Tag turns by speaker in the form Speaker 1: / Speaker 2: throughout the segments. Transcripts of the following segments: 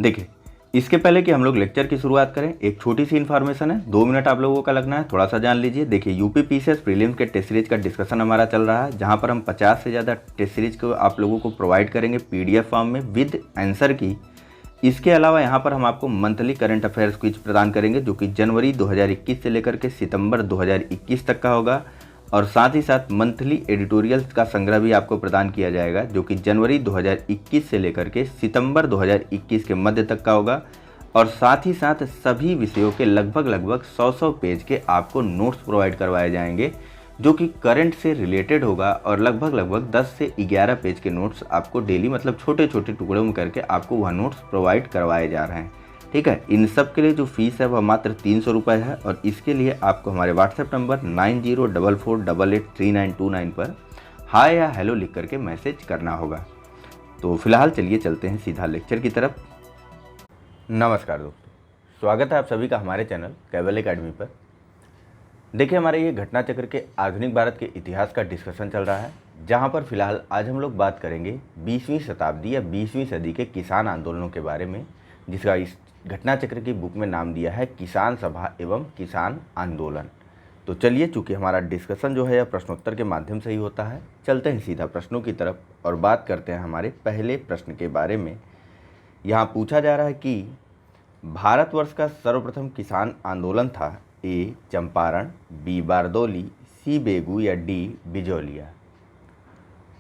Speaker 1: देखिए, इसके पहले कि हम लोग लेक्चर की शुरुआत करें, एक छोटी सी इन्फॉर्मेशन है, 2 मिनट आप लोगों का लगना है, थोड़ा सा जान लीजिए। देखिए, यूपी पीसीएस प्रीलिम्स के टेस्ट सीरीज का डिस्कशन हमारा चल रहा है, जहां पर हम 50 से ज़्यादा टेस्ट सीरीज को आप लोगों को प्रोवाइड करेंगे पीडीएफ फॉर्म में विद आंसर की। इसके अलावा यहाँ पर हम आपको मंथली करंट अफेयर्स क्विज प्रदान करेंगे, जो कि जनवरी 2021 से लेकर के सितंबर 2021 तक का होगा। और साथ ही साथ मंथली एडिटोरियल्स का संग्रह भी आपको प्रदान किया जाएगा, जो कि जनवरी 2021 से लेकर के सितंबर 2021 के मध्य तक का होगा। और साथ ही साथ सभी विषयों के लगभग 100 पेज के आपको नोट्स प्रोवाइड करवाए जाएंगे, जो कि करंट से रिलेटेड होगा। और लगभग 10 से 11 पेज के नोट्स आपको डेली, मतलब छोटे छोटे टुकड़ों में करके आपको वह नोट्स प्रोवाइड करवाए जा रहे हैं। ठीक है, इन सब के लिए जो फीस है वह मात्र 300 रुपये है। और इसके लिए आपको हमारे व्हाट्सएप नंबर 9044883929 पर हाय या हेलो लिख करके मैसेज करना होगा। तो फिलहाल चलिए चलते हैं सीधा लेक्चर की तरफ। नमस्कार दोस्तों, स्वागत है आप सभी का हमारे चैनल केवल एकेडमी पर। देखिए, हमारे ये घटना चक्र के आधुनिक भारत के इतिहास का डिस्कशन चल रहा है, जहाँ पर फिलहाल आज हम लोग बात करेंगे 20वीं शताब्दी या 20वीं सदी के किसान आंदोलनों के बारे में, जिसका इस घटना चक्र की बुक में नाम दिया है किसान सभा एवं किसान आंदोलन। तो चलिए, चूँकि हमारा डिस्कशन जो है यह प्रश्नोत्तर के माध्यम से ही होता है, चलते हैं सीधा प्रश्नों की तरफ और बात करते हैं हमारे पहले प्रश्न के बारे में। यहाँ पूछा जा रहा है कि भारतवर्ष का सर्वप्रथम किसान आंदोलन था ए चंपारण, बी बारदौली, सी बेगू या डी बिजौलिया।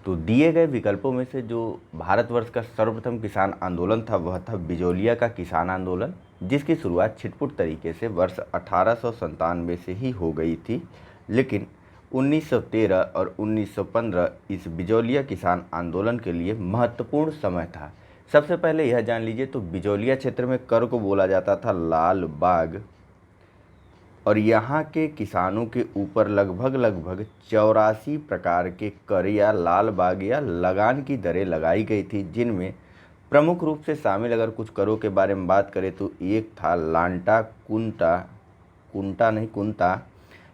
Speaker 1: तो दिए गए विकल्पों में से जो भारतवर्ष का सर्वप्रथम किसान आंदोलन था वह था बिजौलिया का किसान आंदोलन, जिसकी शुरुआत छिटपुट तरीके से वर्ष 1897 से ही हो गई थी। लेकिन 1913 और 1915 इस बिजौलिया किसान आंदोलन के लिए महत्वपूर्ण समय था। सबसे पहले यह जान लीजिए, तो बिजौलिया क्षेत्र में कर को बोला जाता था लाल बाग, और यहाँ के किसानों के ऊपर लगभग 84 प्रकार के कर या लाल बाग या लगान की दरें लगाई गई थी, जिनमें प्रमुख रूप से शामिल अगर कुछ करों के बारे में बात करें तो एक था लांटा कुंता।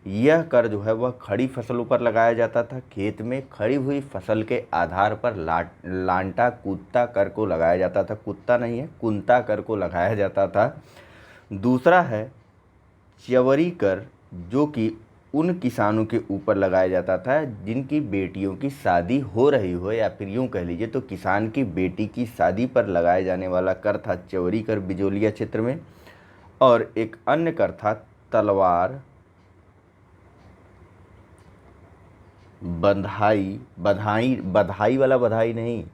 Speaker 1: यह कर जो है वह खड़ी फसलों पर लगाया जाता था। खेत में खड़ी हुई फसल के आधार पर लांटा कुत्ता कर को लगाया जाता था, कुत्ता नहीं है, कुंता कर को लगाया जाता था। दूसरा है च्यवरी कर, जो कि उन किसानों के ऊपर लगाया जाता था जिनकी बेटियों की शादी हो रही हो, या फिर यूँ कह लीजिए तो किसान की बेटी की शादी पर लगाए जाने वाला कर था च्यवरी कर बिजौलिया क्षेत्र में। और एक अन्य कर था तलवार बधाई वाला बधाई नहीं,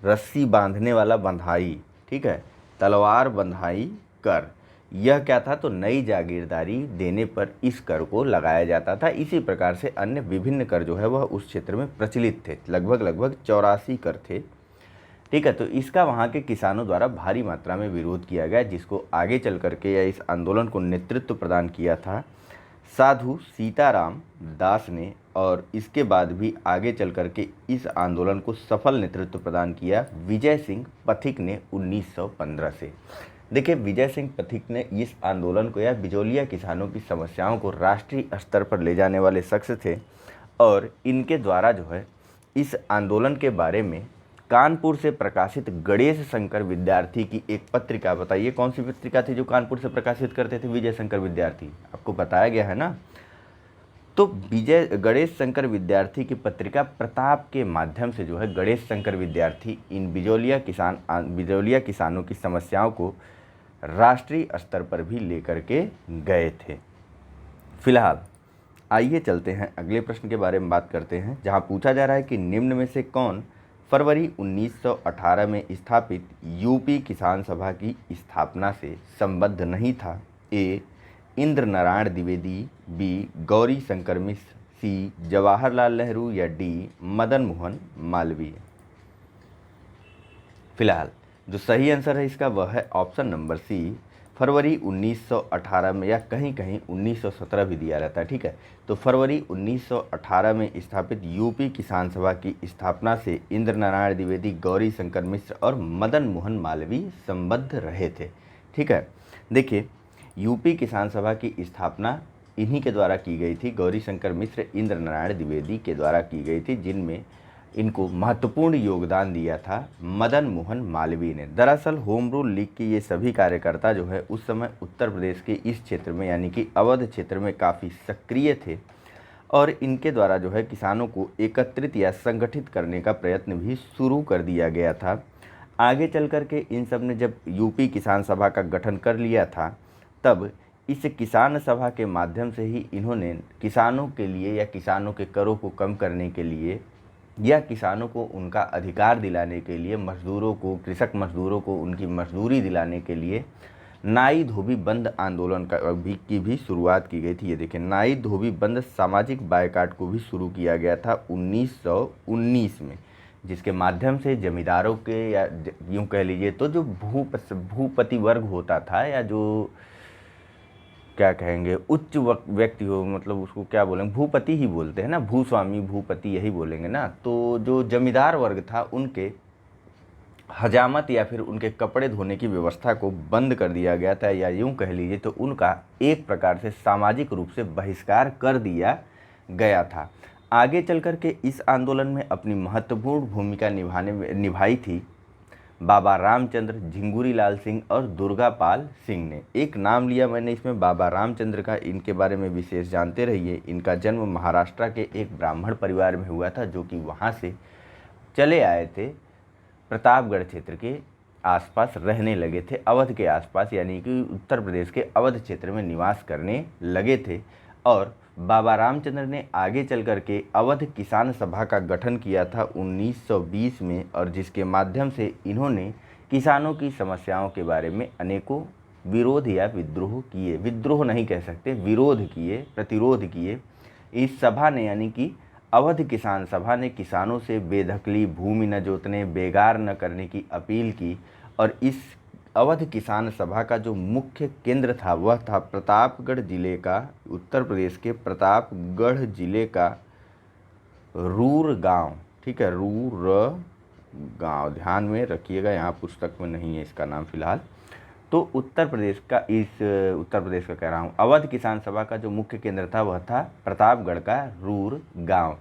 Speaker 1: रस्सी बांधने वाला बंधाई। ठीक है, तलवार बंधाई कर। यह क्या था, तो नई जागीरदारी देने पर इस कर को लगाया जाता था। इसी प्रकार से अन्य विभिन्न कर जो है वह उस क्षेत्र में प्रचलित थे, लगभग 84 कर थे। ठीक है, तो इसका वहाँ के किसानों द्वारा भारी मात्रा में विरोध किया गया, जिसको आगे चल करके या इस आंदोलन को नेतृत्व प्रदान किया था साधु सीताराम दास ने। और इसके बाद भी आगे चल करके इस आंदोलन को सफल नेतृत्व प्रदान किया विजय सिंह पथिक ने 1915 से। देखिए, विजय सिंह पथिक ने इस आंदोलन को या बिजौलिया किसानों की समस्याओं को राष्ट्रीय स्तर पर ले जाने वाले शख्स थे। और इनके द्वारा जो है इस आंदोलन के बारे में कानपुर से प्रकाशित गणेश शंकर विद्यार्थी की एक पत्रिका, बताइए कौन सी पत्रिका थी जो कानपुर से प्रकाशित करते थे विजय शंकर विद्यार्थी, आपको बताया गया है ना। तो गणेश शंकर विद्यार्थी की पत्रिका प्रताप के माध्यम से जो है गणेश शंकर विद्यार्थी इन बिजौलिया किसानों की समस्याओं को राष्ट्रीय स्तर पर भी लेकर के गए थे। फिलहाल आइए चलते हैं अगले प्रश्न के बारे में बात करते हैं, जहां पूछा जा रहा है कि निम्न में से कौन फरवरी 1918 में स्थापित यूपी किसान सभा की स्थापना से संबद्ध नहीं था। ए इंद्र नारायण द्विवेदी, बी गौरी शंकर मिश्र, सी जवाहरलाल नेहरू या डी मदन मोहन मालवीय। फिलहाल जो सही आंसर है इसका वह है ऑप्शन नंबर सी, फरवरी 1918 में, या कहीं कहीं 1917 भी दिया रहता है। ठीक है, तो फरवरी 1918 में स्थापित यूपी किसान सभा की स्थापना से इंद्र नारायण द्विवेदी, गौरी शंकर मिश्र और मदन मोहन मालवीय संबद्ध रहे थे। ठीक है, देखिए यूपी किसान सभा की स्थापना इन्हीं के द्वारा की गई थी, गौरी शंकर मिश्र, इंद्र नारायण द्विवेदी के द्वारा की गई थी, जिनमें इनको महत्वपूर्ण योगदान दिया था मदन मोहन मालवीय ने। दरअसल होम रूल लीग के ये सभी कार्यकर्ता जो है उस समय उत्तर प्रदेश के इस क्षेत्र में यानी कि अवध क्षेत्र में काफ़ी सक्रिय थे और इनके द्वारा जो है किसानों को एकत्रित या संगठित करने का प्रयत्न भी शुरू कर दिया गया था। आगे चल कर के इन सब ने जब यूपी किसान सभा का गठन कर लिया था तब इस किसान सभा के माध्यम से ही इन्होंने किसानों के लिए या किसानों के करों को कम करने के लिए या किसानों को उनका अधिकार दिलाने के लिए, मजदूरों को, कृषक मजदूरों को उनकी मजदूरी दिलाने के लिए नाई धोबी बंद आंदोलन की भी शुरुआत की गई थी। ये देखें, नाई धोबी बंद सामाजिक बायकाट को भी शुरू किया गया था 1919 में, जिसके माध्यम से जमींदारों के या यूँ कह लीजिए तो जो भूपति वर्ग होता था या जो क्या कहेंगे उच्च व्यक्ति हो, मतलब उसको क्या बोलेंगे, भूपति ही बोलते हैं ना, भूस्वामी भूपति यही बोलेंगे ना। तो जो जमींदार वर्ग था उनके हजामत या फिर उनके कपड़े धोने की व्यवस्था को बंद कर दिया गया था, या यूँ कह लीजिए तो उनका एक प्रकार से सामाजिक रूप से बहिष्कार कर दिया गया था। आगे चल कर के इस आंदोलन में अपनी महत्वपूर्ण भूमिका निभाई थी बाबा रामचंद्र, झिंगुरी लाल सिंह और दुर्गा पाल सिंह ने। एक नाम लिया मैंने इसमें बाबा रामचंद्र का, इनके बारे में विशेष जानते रहिए। इनका जन्म महाराष्ट्र के एक ब्राह्मण परिवार में हुआ था जो कि वहाँ से चले आए थे, प्रतापगढ़ क्षेत्र के आसपास रहने लगे थे, अवध के आसपास यानी कि उत्तर प्रदेश के अवध क्षेत्र में निवास करने लगे थे। और बाबा रामचंद्र ने आगे चल कर के अवध किसान सभा का गठन किया था 1920 में, और जिसके माध्यम से इन्होंने किसानों की समस्याओं के बारे में अनेकों विरोध या विद्रोह किए, विद्रोह नहीं कह सकते, विरोध किए, प्रतिरोध किए। इस सभा ने यानी कि अवध किसान सभा ने किसानों से बेदखली, भूमि न जोतने, बेगार न करने की अपील की। और इस अवध किसान सभा का जो मुख्य केंद्र था वह था प्रतापगढ़ जिले का, उत्तर प्रदेश के प्रतापगढ़ जिले का रूर गांव। ठीक है, रूर गांव, ध्यान में रखिएगा, यहाँ पुस्तक में नहीं है इसका नाम फिलहाल। तो उत्तर प्रदेश का कह रहा हूँ, अवध किसान सभा का जो मुख्य केंद्र था वह था प्रतापगढ़ का रूर गांव।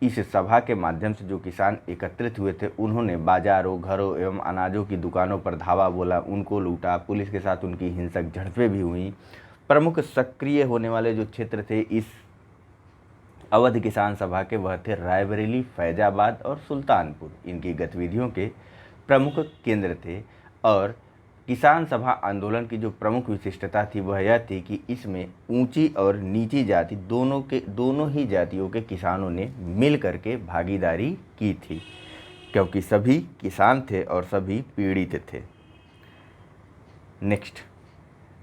Speaker 1: इस सभा के माध्यम से जो किसान एकत्रित हुए थे उन्होंने बाजारों, घरों एवं अनाजों की दुकानों पर धावा बोला, उनको लूटा, पुलिस के साथ उनकी हिंसक झड़पें भी हुई। प्रमुख सक्रिय होने वाले जो क्षेत्र थे इस अवध किसान सभा के वह थे रायबरेली, फैजाबाद और सुल्तानपुर। इनकी गतिविधियों के प्रमुख केंद्र थे। और किसान सभा आंदोलन की जो प्रमुख विशिष्टता थी वह यह थी कि इसमें ऊंची और नीची जाति दोनों ही जातियों के किसानों ने मिल करके भागीदारी की थी, क्योंकि सभी किसान थे और सभी पीड़ित थे। नेक्स्ट,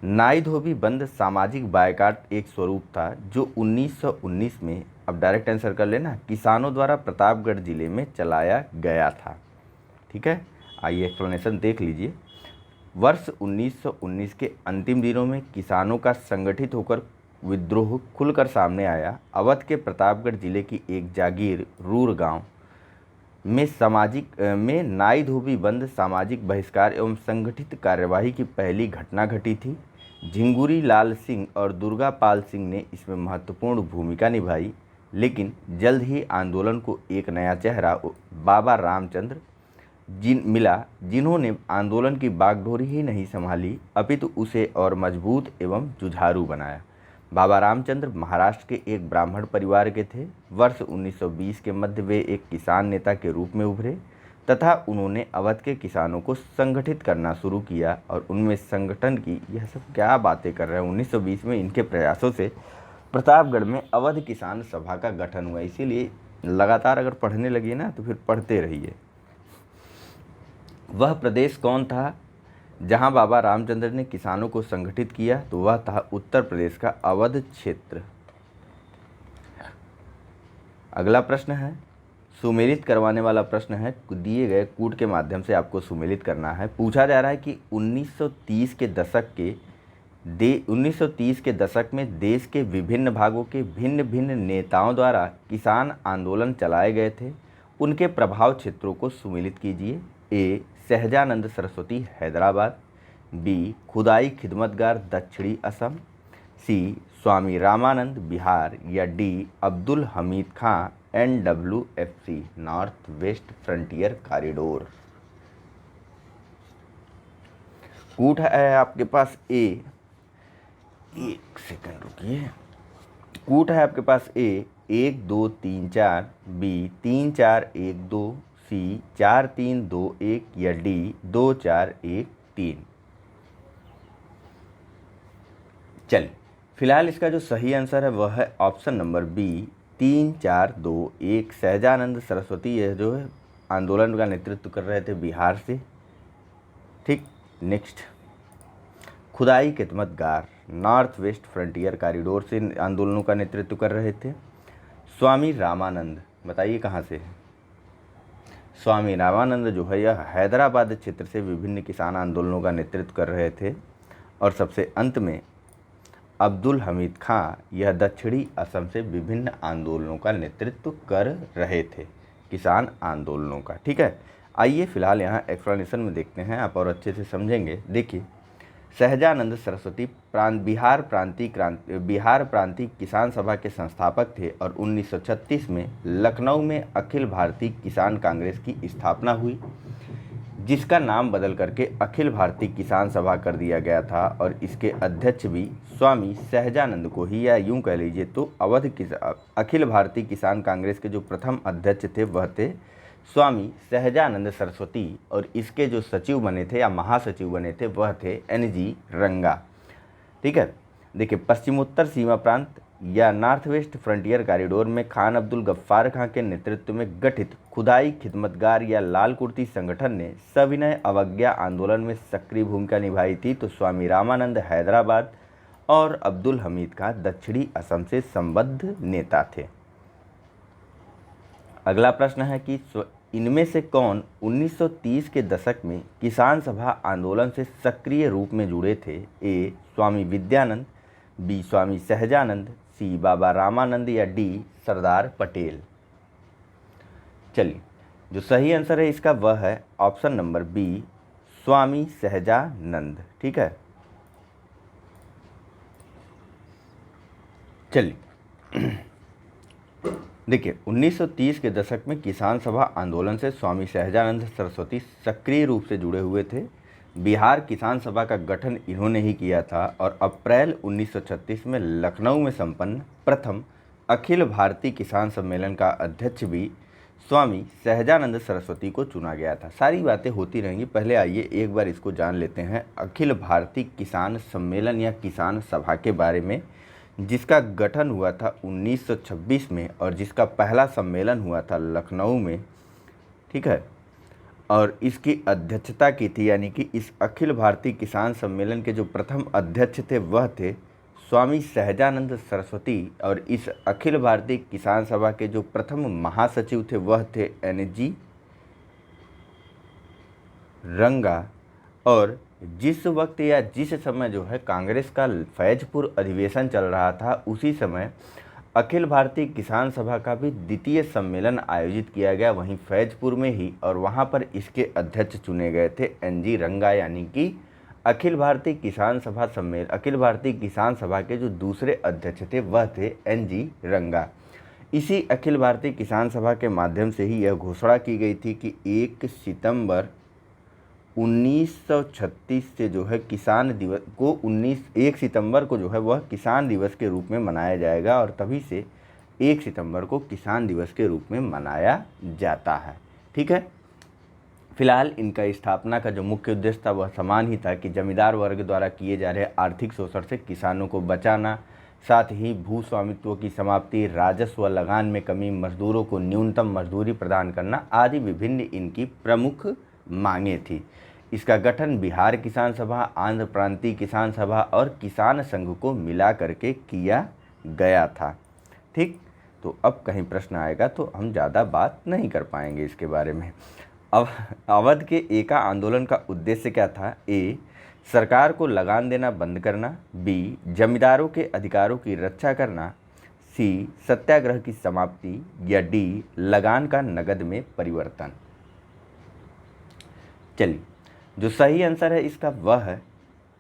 Speaker 1: नाई धोबी बंद सामाजिक बायकाट एक स्वरूप था जो 1919 में, अब डायरेक्ट आंसर कर लेना, किसानों द्वारा प्रतापगढ़ जिले में चलाया गया था। ठीक है, आइए एक्सप्लेनेशन देख लीजिए। वर्ष 1919 के अंतिम दिनों में किसानों का संगठित होकर विद्रोह खुलकर सामने आया। अवध के प्रतापगढ़ जिले की एक जागीर रूर गांव में नाई धोबी बंद सामाजिक बहिष्कार एवं संगठित कार्यवाही की पहली घटना घटी थी। झिंगुरी लाल सिंह और दुर्गा पाल सिंह ने इसमें महत्वपूर्ण भूमिका निभाई, लेकिन जल्द ही आंदोलन को एक नया चेहरा बाबा रामचंद्र जिन्होंने आंदोलन की बागडोरी ही नहीं संभाली अपितु उसे और मजबूत एवं जुझारू बनाया। बाबा रामचंद्र महाराष्ट्र के एक ब्राह्मण परिवार के थे। वर्ष 1920 के मध्य वे एक किसान नेता के रूप में उभरे तथा उन्होंने अवध के किसानों को संगठित करना शुरू किया और उनमें संगठन की, यह सब क्या बातें कर रहे हैं, 1920 में इनके प्रयासों से प्रतापगढ़ में अवध किसान सभा का गठन हुआ। इसीलिए लगातार अगर पढ़ने लगिए ना तो फिर पढ़ते रहिए। वह प्रदेश कौन था जहां बाबा रामचंद्र ने किसानों को संगठित किया? तो वह था उत्तर प्रदेश का अवध क्षेत्र। अगला प्रश्न है, सुमेलित करवाने वाला प्रश्न है। दिए गए कूट के माध्यम से आपको सुमेलित करना है। पूछा जा रहा है कि 1930 के दशक में देश के विभिन्न भागों के भिन्न भिन्न नेताओं द्वारा किसान आंदोलन चलाए गए थे। उनके प्रभाव क्षेत्रों को सुमेलित कीजिए। ए, सहजानंद सरस्वती हैदराबाद, बी, खुदाई खिदमतगार दक्षिणी असम, सी, स्वामी रामानंद बिहार, या डी, अब्दुल हमीद खां NWFC, north west frontier corridor. कूट है आपके पास ए, एक सेकंड रुकिए, कूट है आपके पास ए 1 2 3 4, बी 3 4 1 2, सी 4 3 2 1 या डी 2 4 1 3। चलिए फिलहाल इसका जो सही आंसर है वह है option number B 3 4 2 1। Sahajanand Saraswati यह जो है आंदोलन का नेतृत्व कर रहे थे बिहार से। ठीक, नेक्स्ट, खुदाई खिदमतगार नॉर्थ वेस्ट फ्रंटियर कॉरिडोर से आंदोलनों का नेतृत्व कर रहे थे। स्वामी रामानंद, बताइए कहाँ से है? स्वामी रामानंद जो है यह हैदराबाद क्षेत्र से विभिन्न किसान आंदोलनों का नेतृत्व कर रहे थे। और सबसे अंत में अब्दुल हमीद खां, यह दक्षिणी असम से विभिन्न आंदोलनों का नेतृत्व कर रहे थे, किसान आंदोलनों का। ठीक है, आइए फिलहाल यहाँ एक्सप्लेनेशन में देखते हैं, आप और अच्छे से समझेंगे। देखिए, सहजानंद सरस्वती बिहार प्रांतीय किसान सभा के संस्थापक थे और 1936 में लखनऊ में अखिल भारतीय किसान कांग्रेस की स्थापना हुई, जिसका नाम बदल करके अखिल भारतीय किसान सभा कर दिया गया था। और इसके अध्यक्ष भी स्वामी सहजानंद को ही, या यूं कह लीजिए तो अखिल भारतीय किसान कांग्रेस के जो प्रथम अध्यक्ष थे वह थे स्वामी सहजानंद सरस्वती। और इसके जो सचिव बने थे या महासचिव बने थे वह थे NG रंगा। ठीक है, देखिए, पश्चिमोत्तर सीमा प्रांत या नॉर्थ वेस्ट फ्रंटियर कॉरिडोर में खान अब्दुल गफ्फार खां के नेतृत्व में गठित खुदाई खिदमतगार या लाल कुर्ती संगठन ने सविनय अवज्ञा आंदोलन में सक्रिय भूमिका निभाई थी। तो स्वामी रामानंद हैदराबाद और अब्दुल हमीद खां दक्षिणी असम से संबद्ध नेता थे। अगला प्रश्न है कि इनमें से कौन 1930 के दशक में किसान सभा आंदोलन से सक्रिय रूप में जुड़े थे? ए स्वामी विद्यानंद, बी स्वामी सहजानंद, सी बाबा रामानंद या डी सरदार पटेल। चलिए, जो सही आंसर है इसका वह है option number B Swami Sahajanand. ठीक है, चलिए देखिए, 1930 के दशक में किसान सभा आंदोलन से स्वामी सहजानंद सरस्वती सक्रिय रूप से जुड़े हुए थे। बिहार किसान सभा का गठन इन्होंने ही किया था और अप्रैल 1936 में लखनऊ में संपन्न प्रथम अखिल भारतीय किसान सम्मेलन का अध्यक्ष भी स्वामी सहजानंद सरस्वती को चुना गया था। सारी बातें होती रहेंगी, पहले आइए एक बार इसको जान लेते हैं अखिल भारतीय किसान सम्मेलन या किसान सभा के बारे में, जिसका गठन हुआ था 1926 में और जिसका पहला सम्मेलन हुआ था लखनऊ में। ठीक है, और इसकी अध्यक्षता की थी, यानी कि इस अखिल भारतीय किसान सम्मेलन के जो प्रथम अध्यक्ष थे वह थे स्वामी सहजानंद सरस्वती। और इस अखिल भारतीय किसान सभा के जो प्रथम महासचिव थे वह थे NG रंगा। और जिस वक्त या जिस समय जो है कांग्रेस का फैजपुर अधिवेशन चल रहा था, उसी समय अखिल भारतीय किसान सभा का भी द्वितीय सम्मेलन आयोजित किया गया वहीं फैजपुर में ही, और वहां पर इसके अध्यक्ष चुने गए थे NG रंगा, यानी कि अखिल भारतीय किसान सभा के जो दूसरे अध्यक्ष थे वह थे NG रंगा। इसी अखिल भारतीय किसान सभा के माध्यम से ही यह घोषणा की गई थी कि 1 सितंबर 1936 से जो है किसान दिवस को 1 सितंबर को जो है वह किसान दिवस के रूप में मनाया जाएगा, और तभी से 1 सितंबर को किसान दिवस के रूप में मनाया जाता है। ठीक है, फिलहाल इनका स्थापना का जो मुख्य उद्देश्य था वह समान ही था कि जमींदार वर्ग द्वारा किए जा रहे आर्थिक शोषण से किसानों को बचाना, साथ ही भू स्वामित्व की समाप्ति, राजस्व लगान में कमी, मजदूरों को न्यूनतम मजदूरी प्रदान करना आदि विभिन्न इनकी प्रमुख मांगें थी। इसका गठन बिहार किसान सभा, आंध्र प्रांतीय किसान सभा और किसान संघ को मिला करके किया गया था। ठीक, तो अब कहीं प्रश्न आएगा तो हम ज़्यादा बात नहीं कर पाएंगे इसके बारे में। अब अवध के एका आंदोलन का उद्देश्य क्या था? ए सरकार को लगान देना बंद करना, बी जमींदारों के अधिकारों की रक्षा करना, सी सत्याग्रह की समाप्ति या डी लगान का नगद में परिवर्तन। चलिए, जो सही आंसर है इसका वह है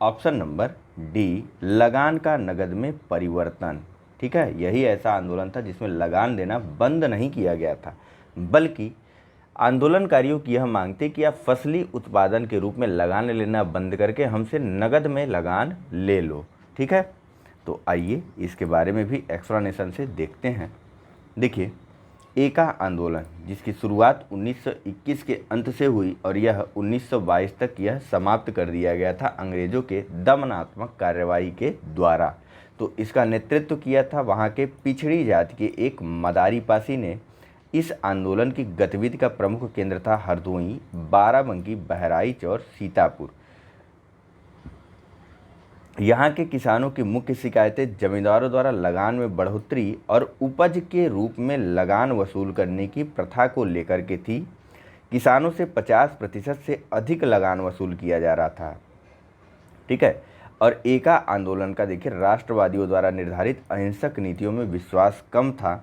Speaker 1: ऑप्शन नंबर डी लगान का नगद में परिवर्तन। ठीक है, यही ऐसा आंदोलन था जिसमें लगान देना बंद नहीं किया गया था, बल्कि आंदोलनकारियों की यह मांग थी कि आप फसली उत्पादन के रूप में लगान लेना बंद करके हमसे नगद में लगान ले लो। ठीक है, तो आइए इसके बारे में भी एक्सप्लेनेशन से देखते हैं। देखिए, एका आंदोलन जिसकी शुरुआत 1921 के अंत से हुई और यह 1922 तक यह समाप्त कर दिया गया था अंग्रेजों के दमनात्मक कार्रवाई के द्वारा। तो इसका नेतृत्व किया था वहाँ के पिछड़ी जाति के एक मदारी पासी ने। इस आंदोलन की गतिविधि का प्रमुख केंद्र था हरदोई, बाराबंकी, बहराइच और सीतापुर। यहाँ के किसानों की मुख्य शिकायतें जमींदारों द्वारा लगान में बढ़ोतरी और उपज के रूप में लगान वसूल करने की प्रथा को लेकर के थी। किसानों से 50% से अधिक लगान वसूल किया जा रहा था। ठीक है, और एका आंदोलन का देखिए राष्ट्रवादियों द्वारा निर्धारित अहिंसक नीतियों में विश्वास कम था।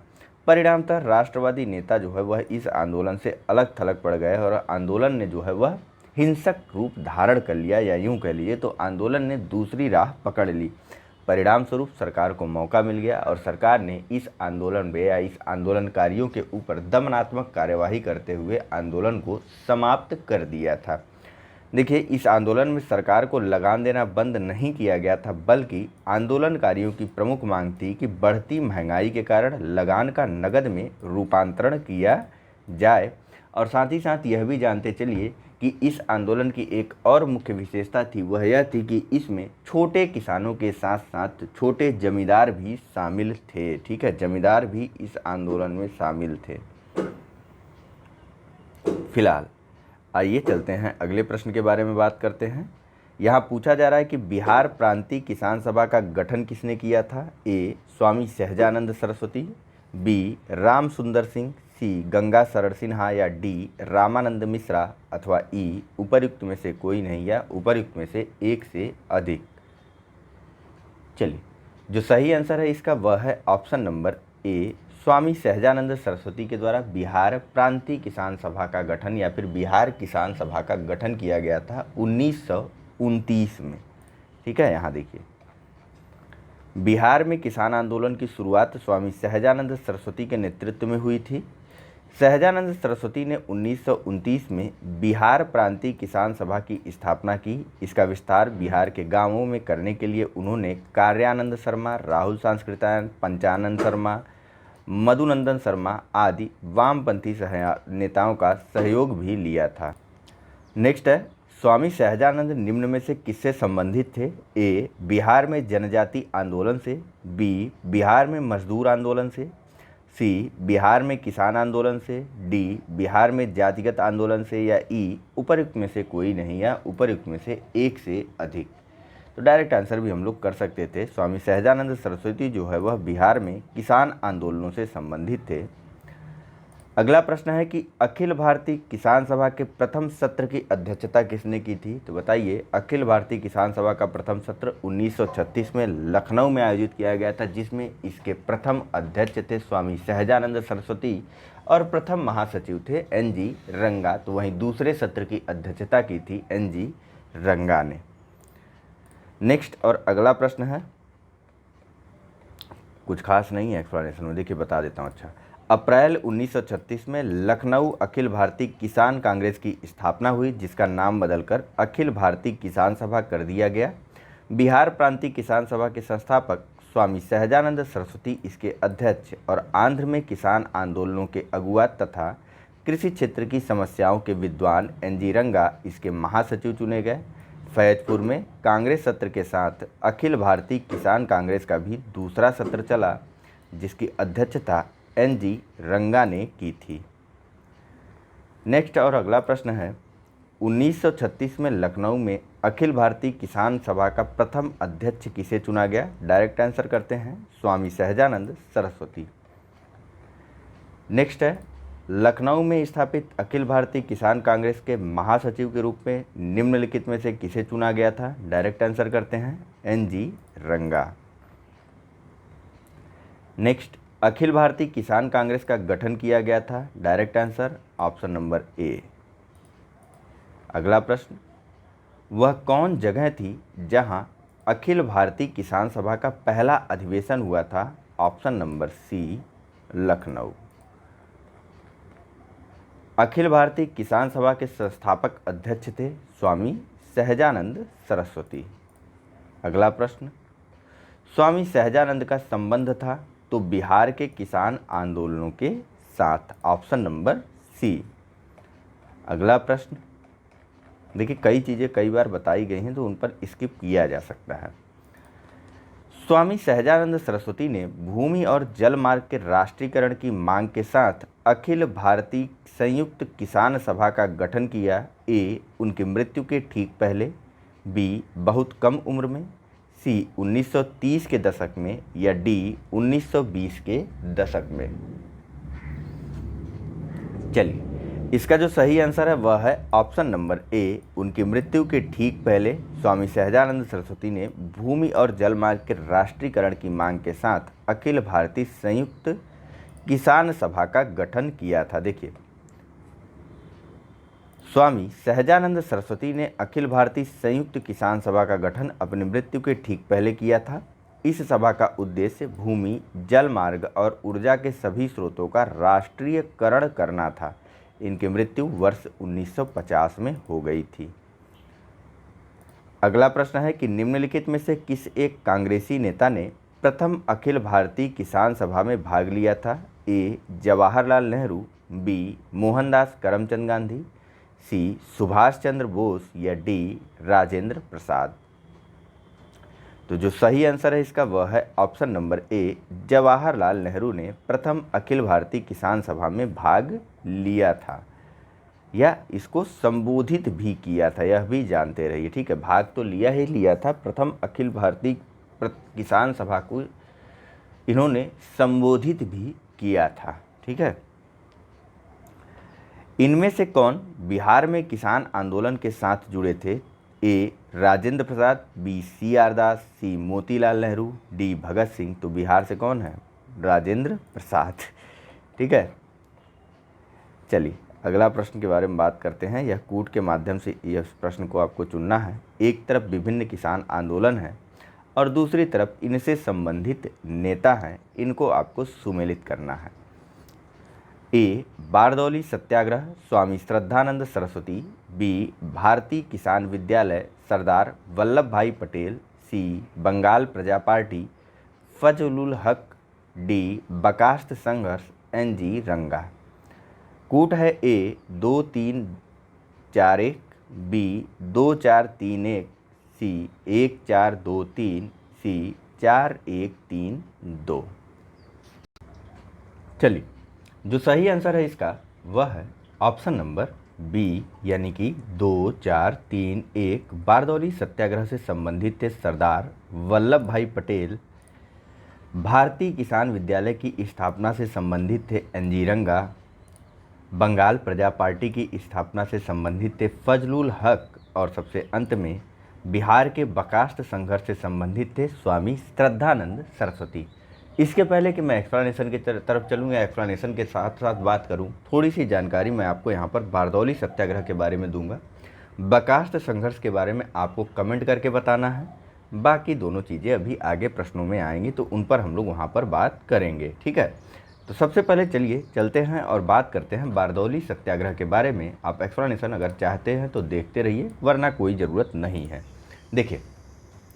Speaker 1: परिणामतः राष्ट्रवादी नेता जो है वह इस आंदोलन से अलग थलग पड़ गए और आंदोलन ने जो है वह हिंसक रूप धारण कर लिया, या यूं कह लीजिए तो आंदोलन ने दूसरी राह पकड़ ली। परिणाम स्वरूप सरकार को मौका मिल गया और सरकार ने इस आंदोलन में या इस आंदोलनकारियों के ऊपर दमनात्मक कार्यवाही करते हुए आंदोलन को समाप्त कर दिया था। देखिए, इस आंदोलन में सरकार को लगान देना बंद नहीं किया गया था, बल्कि आंदोलनकारियों की प्रमुख मांग थी कि बढ़ती महंगाई के कारण लगान का नगद में रूपांतरण किया जाए। और साथ ही साथ यह भी जानते चलिए कि इस आंदोलन की एक और मुख्य विशेषता थी, वह यह थी कि इसमें छोटे किसानों के साथ साथ छोटे जमींदार भी शामिल थे। ठीक है, जमींदार भी इस आंदोलन में शामिल थे। फिलहाल आइए चलते हैं अगले प्रश्न के बारे में बात करते हैं। यहाँ पूछा जा रहा है कि बिहार प्रांतीय किसान सभा का गठन किसने किया था? ए. स्वामी सहजानंद सरस्वती, बी. राम सुंदर सिंह, सी. गंगा शरण सिन्हा, या डी. रामानंद मिश्रा, अथवा ई. उपर्युक्त में से कोई नहीं या उपर्युक्त में से एक से अधिक। चलिए, जो सही आंसर है इसका वह है option number A, Swami Sahajanand Saraswati के द्वारा बिहार प्रांतीय किसान सभा का गठन या फिर बिहार किसान सभा का गठन किया गया था 1929 में। ठीक है, यहाँ देखिए, बिहार में किसान आंदोलन की शुरुआत स्वामी सहजानंद सरस्वती के नेतृत्व में हुई थी। सहजानंद सरस्वती ने 1929 में बिहार प्रांतीय किसान सभा की स्थापना की। इसका विस्तार बिहार के गांवों में करने के लिए उन्होंने कार्यानंद शर्मा, राहुल सांस्कृत्यायन, पंचानंद शर्मा, मधुनंदन शर्मा आदि वामपंथी नेताओं का सहयोग भी लिया था। नेक्स्ट है, स्वामी सहजानंद निम्न में से किससे संबंधित थे? ए. बिहार में जनजाति आंदोलन से, बी. बिहार में मजदूर आंदोलन से, सी. बिहार में किसान आंदोलन से, डी. बिहार में जातिगत आंदोलन से, या ई. उपर्युक्त में से कोई नहीं या उपर्युक्त में से एक से अधिक। तो डायरेक्ट आंसर भी हम लोग कर सकते थे। स्वामी सहजानंद सरस्वती जो है वह बिहार में किसान आंदोलनों से संबंधित थे। अगला प्रश्न है कि अखिल भारतीय किसान सभा के प्रथम सत्र की अध्यक्षता किसने की थी? तो बताइए, अखिल भारतीय किसान सभा का प्रथम सत्र 1936 में लखनऊ में आयोजित किया गया था, जिसमें इसके प्रथम अध्यक्ष थे स्वामी सहजानंद सरस्वती और प्रथम महासचिव थे एन.जी. रंगा। तो वहीं दूसरे सत्र की अध्यक्षता की थी एन.जी. रंगा ने। नेक्स्ट और अगला प्रश्न है, कुछ खास नहीं है एक्सप्लेनेशन में, देखिए बता देता हूँ। अच्छा, अप्रैल 1936 में लखनऊ अखिल भारतीय किसान कांग्रेस की स्थापना हुई, जिसका नाम बदलकर अखिल भारतीय किसान सभा कर दिया गया। बिहार प्रांतीय किसान सभा के संस्थापक स्वामी सहजानंद सरस्वती इसके अध्यक्ष और आंध्र में किसान आंदोलनों के अगुआ तथा कृषि क्षेत्र की समस्याओं के विद्वान एन.जी. रंगा इसके महासचिव चुने गए। फैजपुर में कांग्रेस सत्र के साथ अखिल भारतीय किसान कांग्रेस का भी दूसरा सत्र चला, जिसकी अध्यक्षता एन.जी. रंगा ने की थी। नेक्स्ट और अगला प्रश्न है, 1936 में लखनऊ में अखिल भारतीय किसान सभा का प्रथम अध्यक्ष किसे चुना गया? डायरेक्ट आंसर करते हैं, स्वामी सहजानंद सरस्वती। नेक्स्ट है, लखनऊ में स्थापित अखिल भारतीय किसान कांग्रेस के महासचिव के रूप में निम्नलिखित में से किसे चुना गया था? डायरेक्ट आंसर करते हैं, एन.जी. रंगा। नेक्स्ट, अखिल भारतीय किसान कांग्रेस का गठन किया गया था। Direct answer option number A. अगला प्रश्न, वह कौन जगह थी जहां अखिल भारतीय किसान सभा का पहला अधिवेशन हुआ था? Option number C Lucknow. Akhil Bharatiya Kisan सभा के संस्थापक अध्यक्ष थे स्वामी सहजानंद सरस्वती। अगला प्रश्न, स्वामी सहजानंद का संबंध था तो बिहार के किसान आंदोलनों के साथ, ऑप्शन नंबर सी। अगला प्रश्न, देखिए कई चीज़ें कई बार बताई गई हैं तो उन पर स्किप किया जा सकता है। स्वामी सहजानंद सरस्वती ने भूमि और जल मार्ग के राष्ट्रीयकरण की मांग के साथ अखिल भारतीय संयुक्त किसान सभा का गठन किया। ए, उनकी मृत्यु के ठीक पहले, बी, बहुत कम उम्र में, सी, 1930 के दशक में, या डी, 1920 के दशक में। चलिए, इसका जो सही आंसर है वह है ऑप्शन नंबर ए, उनकी मृत्यु के ठीक पहले स्वामी सहजानंद सरस्वती ने भूमि और जल मार्ग के राष्ट्रीयकरण की मांग के साथ अखिल भारतीय संयुक्त किसान सभा का गठन किया था। देखिए, स्वामी सहजानंद सरस्वती ने अखिल भारतीय संयुक्त किसान सभा का गठन अपनी मृत्यु के ठीक पहले किया था। इस सभा का उद्देश्य भूमि, जल मार्ग और ऊर्जा के सभी स्रोतों का राष्ट्रीयकरण करना था। इनकी मृत्यु वर्ष 1950 में हो गई थी। अगला प्रश्न है कि निम्नलिखित में से किस एक कांग्रेसी नेता ने प्रथम अखिल भारतीय किसान सभा में भाग लिया था। ए, जवाहरलाल नेहरू, बी, मोहनदास करमचंद गांधी, सी, सुभाष चंद्र बोस, या डी, राजेंद्र प्रसाद। तो जो सही आंसर है इसका वह है option number A, Jawaharlal Nehru ने प्रथम अखिल भारतीय किसान सभा में भाग लिया था, या इसको संबोधित भी किया था, यह भी जानते रहिए। ठीक है, भाग तो लिया ही लिया था, प्रथम अखिल भारतीय किसान सभा को इन्होंने संबोधित भी किया था। ठीक है, इनमें से कौन बिहार में किसान आंदोलन के साथ जुड़े थे। ए, Rajendra Prasad, B, C R दास, सी, मोतीलाल नेहरू, डी, भगत सिंह। तो बिहार से कौन है, राजेंद्र प्रसाद। ठीक है, चलिए अगला प्रश्न के बारे में बात करते हैं। यह कूट के माध्यम से यह प्रश्न को आपको चुनना है। एक तरफ विभिन्न किसान आंदोलन है और दूसरी तरफ इनसे संबंधित नेता हैं, इनको आपको सुमेलित करना है। ए, बारदौली सत्याग्रह स्वामी श्रद्धानंद सरस्वती, बी, भारतीय किसान विद्यालय सरदार वल्लभ भाई पटेल, सी, बंगाल प्रजा पार्टी फजलुल हक, डी, बकास्त संघर्ष एनजी रंगा। कूट है ए, 2-3-4-1, बी, 2-4-3-1, सी, 1-4-2-3, सी, 4-1-3-2। चलिए, जो सही आंसर है इसका वह है ऑप्शन नंबर बी, यानी कि 2-4-3-1 बारदौली सत्याग्रह से संबंधित थे सरदार वल्लभ भाई पटेल, भारतीय किसान विद्यालय की स्थापना से संबंधित थे एनजी रंगा, बंगाल प्रजा पार्टी की स्थापना से संबंधित थे फजलुल हक, और सबसे अंत में बिहार के बकास्त संघर्ष से संबंधित थे स्वामी श्रद्धानंद सरस्वती। इसके पहले कि मैं एक्सप्लेनेशन की तरफ चलूँ या एक्सप्लेनेशन के साथ साथ बात करूँ, थोड़ी सी जानकारी मैं आपको यहाँ पर बारदौली सत्याग्रह के बारे में दूंगा। बकास्त संघर्ष के बारे में आपको कमेंट करके बताना है। बाकी दोनों चीज़ें अभी आगे प्रश्नों में आएंगी तो उन पर हम लोग वहाँ पर बात करेंगे। ठीक है, तो सबसे पहले चलिए चलते हैं और बात करते हैं बारदौली सत्याग्रह के बारे में। आप एक्सप्लेनेशन अगर चाहते हैं तो देखते रहिए, वरना कोई ज़रूरत नहीं है। देखिए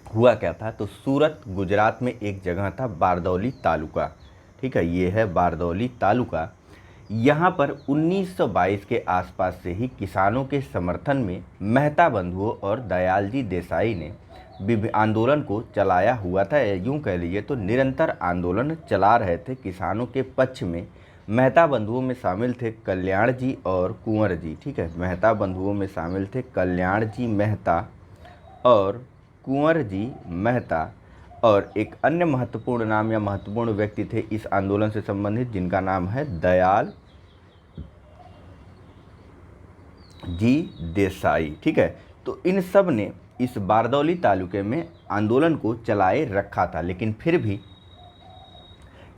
Speaker 1: हुआ क्या था, तो सूरत गुजरात में एक जगह था बारदौली तालुका। ठीक है, ये है बारदौली तालुका। यहाँ पर 1922 के आसपास से ही किसानों के समर्थन में मेहता बंधुओं और दयालजी देसाई ने आंदोलन को चलाया हुआ था। यूँ कह लीजिए तो निरंतर आंदोलन चला रहे थे किसानों के पक्ष में। मेहता बंधुओं में शामिल थे कल्याण जी और कुंवर जी। ठीक है, मेहता बंधुओं में शामिल थे कल्याण जी मेहता और कुंवर जी मेहता, और एक अन्य महत्वपूर्ण नाम या महत्वपूर्ण व्यक्ति थे इस आंदोलन से संबंधित, जिनका नाम है दयाल जी देसाई। ठीक है, तो इन सब ने इस बारदौली तालुके में आंदोलन को चलाए रखा था। लेकिन फिर भी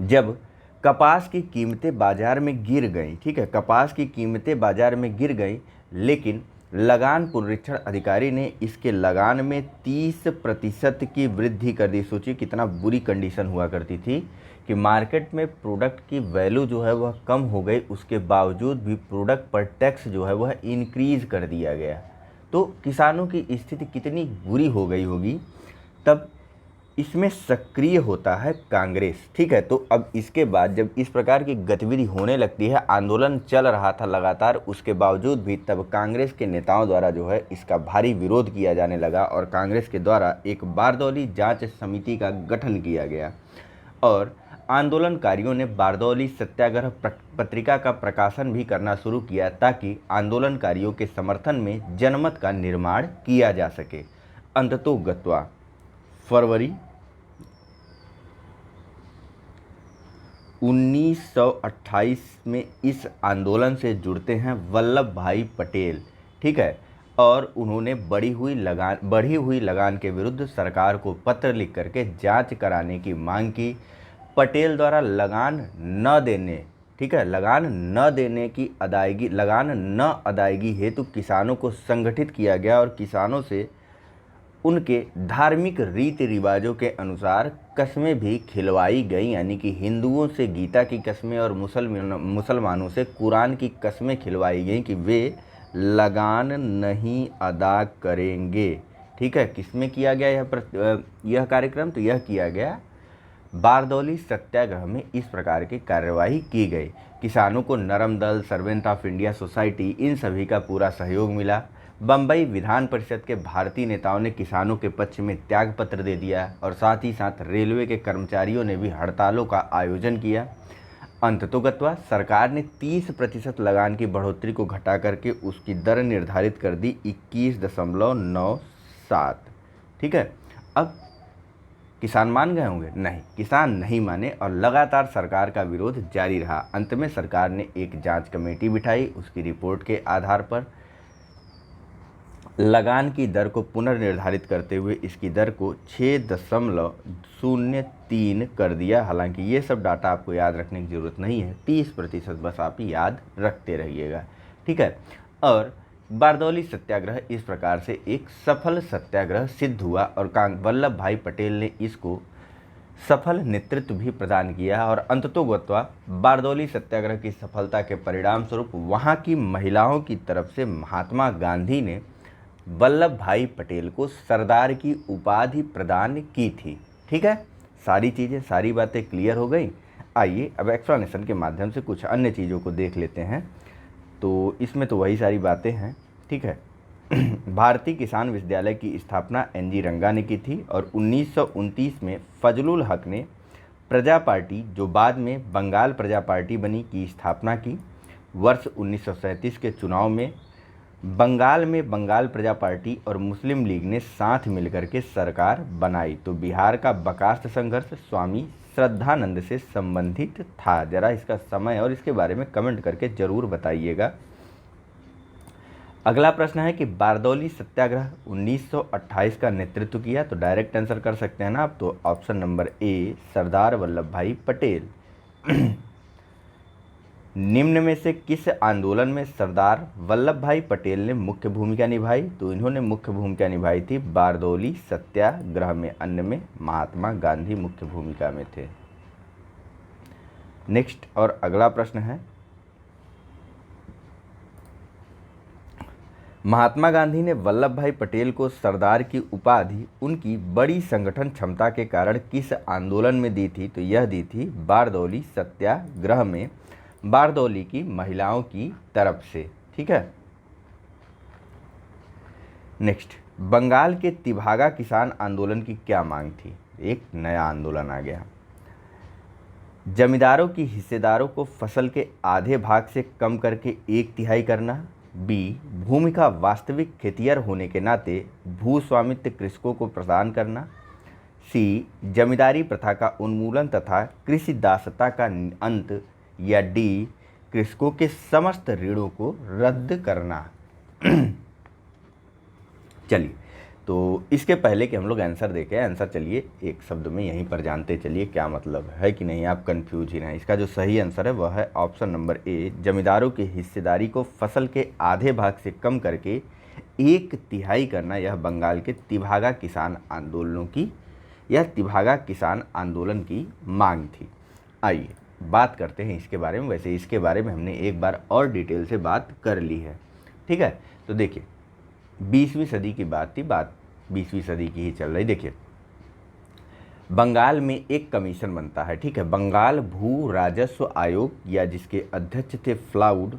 Speaker 1: जब कपास की कीमतें बाज़ार में गिर गई, ठीक है, कपास की कीमतें बाज़ार में गिर गई, लेकिन लगान पुनरीक्षण अधिकारी ने इसके लगान में 30% की वृद्धि कर दी। सोचिए कितना बुरी कंडीशन हुआ करती थी कि मार्केट में प्रोडक्ट की वैल्यू जो है वह कम हो गई, उसके बावजूद भी प्रोडक्ट पर टैक्स जो है वह इंक्रीज कर दिया गया। तो किसानों की स्थिति कितनी बुरी हो गई होगी। तब इसमें सक्रिय होता है कांग्रेस। ठीक है, तो अब इसके बाद जब इस प्रकार की गतिविधि होने लगती है, आंदोलन चल रहा था लगातार, उसके बावजूद भी तब कांग्रेस के नेताओं द्वारा जो है इसका भारी विरोध किया जाने लगा और कांग्रेस के द्वारा एक बारदौली जांच समिति का गठन किया गया और आंदोलनकारियों ने बारदौली सत्याग्रह पत्रिका का प्रकाशन भी करना शुरू किया ताकि आंदोलनकारियों के समर्थन में जनमत का निर्माण किया जा सके। अंततोगत्वा फरवरी 1928 में इस आंदोलन से जुड़ते हैं वल्लभ भाई पटेल। ठीक है, और उन्होंने बढ़ी हुई लगान के विरुद्ध सरकार को पत्र लिख करके जांच कराने की मांग की। पटेल द्वारा लगान न देने, ठीक है, लगान न अदायगी हेतु किसानों को संगठित किया गया और किसानों से उनके धार्मिक रीति रिवाजों के अनुसार कस्में भी खिलवाई गई, यानी कि हिंदुओं से गीता की कस्में और मुसलमानों से कुरान की कस्में खिलवाई गई कि वे लगान नहीं अदा करेंगे। ठीक है, किसमें किया गया यह कार्यक्रम? तो यह किया गया बारदौली सत्याग्रह में। इस प्रकार की कार्यवाही की गई। किसानों को नरम दल, सर्वेंट ऑफ इंडिया सोसाइटी, इन सभी का पूरा सहयोग मिला। बम्बई विधान परिषद के भारतीय नेताओं ने किसानों के पक्ष में त्याग पत्र दे दिया और साथ ही साथ रेलवे के कर्मचारियों ने भी हड़तालों का आयोजन किया। अंततोगत्वा सरकार ने 30% लगान की बढ़ोतरी को घटा करके उसकी दर निर्धारित कर दी 21.97। ठीक है, अब किसान मान गए होंगे? नहीं, किसान नहीं माने और लगातार सरकार का विरोध जारी रहा। अंत में सरकार ने एक जांच कमेटी बिठाई। उसकी रिपोर्ट के आधार पर लगान की दर को पुनर्निर्धारित करते हुए इसकी दर को 6.03 कर दिया। हालांकि ये सब डाटा आपको याद रखने की ज़रूरत नहीं है, 30% बस आप याद रखते रहिएगा। ठीक है, और बारदौली सत्याग्रह इस प्रकार से एक सफल सत्याग्रह सिद्ध हुआ और वल्लभ भाई पटेल ने इसको सफल नेतृत्व भी प्रदान किया और अंततोगत्वा बारदौली सत्याग्रह की सफलता के परिणाम स्वरूप वहाँ की महिलाओं की तरफ से महात्मा गांधी ने वल्लभ भाई पटेल को सरदार की उपाधि प्रदान की थी। ठीक है, सारी चीज़ें, सारी बातें क्लियर हो गई। आइए अब एक्सप्लेनेशन के माध्यम से कुछ अन्य चीज़ों को देख लेते हैं। तो इसमें तो वही सारी बातें हैं। ठीक है, भारतीय किसान विश्वविद्यालय की स्थापना NG रंगा ने की थी और 1929 में फजलुल हक ने प्रजा पार्टी, जो बाद में बंगाल प्रजा पार्टी बनी, की स्थापना की। वर्ष 1937 के चुनाव में बंगाल में बंगाल प्रजा पार्टी और मुस्लिम लीग ने साथ मिलकर के सरकार बनाई। तो बिहार का बर्खास्त संघर्ष स्वामी श्रद्धानंद से संबंधित था। जरा इसका समय और इसके बारे में कमेंट करके जरूर बताइएगा। अगला प्रश्न है कि बारदौली सत्याग्रह 1928 का नेतृत्व किया, तो डायरेक्ट आंसर कर सकते हैं ना आप, तो option number A Sardar Vallabh भाई पटेल। निम्न में से किस आंदोलन में सरदार वल्लभ भाई पटेल ने मुख्य भूमिका निभाई? तो इन्होंने मुख्य भूमिका निभाई थी बारदौली सत्याग्रह में। अन्य में महात्मा गांधी मुख्य भूमिका में थे। नेक्स्ट और अगला प्रश्न है, महात्मा गांधी ने वल्लभ भाई पटेल को सरदार की उपाधि उनकी बड़ी संगठन क्षमता के कारण किस आंदोलन में दी थी? तो यह दी थी बारदौली सत्याग्रह में, बारदौली की महिलाओं की तरफ से। ठीक है, नेक्स्ट, बंगाल के तिभागा किसान आंदोलन की क्या मांग थी? एक नया आंदोलन आ गया। जमींदारों की हिस्सेदारों को फसल के आधे भाग से कम करके 1/3 करना। बी, भूमि का वास्तविक खेतिहर होने के नाते भू स्वामित्व कृषकों को प्रदान करना। सी, जमींदारी प्रथा का उन्मूलन तथा कृषि दासता का अंत। या डी, कृषकों के समस्त ऋणों को रद्द करना। चलिए तो इसके पहले कि हम लोग आंसर देखें, आंसर चलिए एक शब्द में यहीं पर जानते चलिए क्या मतलब है कि नहीं, आप कंफ्यूज ही नहीं। इसका जो सही आंसर है वह है ऑप्शन नंबर ए, जमींदारों की हिस्सेदारी को फसल के आधे भाग से कम करके 1/3 करना यह बंगाल के तिभागा किसान आंदोलनों की, यह तिभागा किसान आंदोलन की मांग थी। आइए बात करते हैं इसके बारे में। वैसे इसके बारे में हमने एक बार और डिटेल से बात कर ली है, ठीक है। तो देखिए 20वीं सदी की बात थी, बात 20वीं सदी की ही चल रही। देखिए बंगाल में एक कमीशन बनता है, ठीक है, बंगाल भू राजस्व आयोग, या जिसके अध्यक्ष थे फ्लाउड,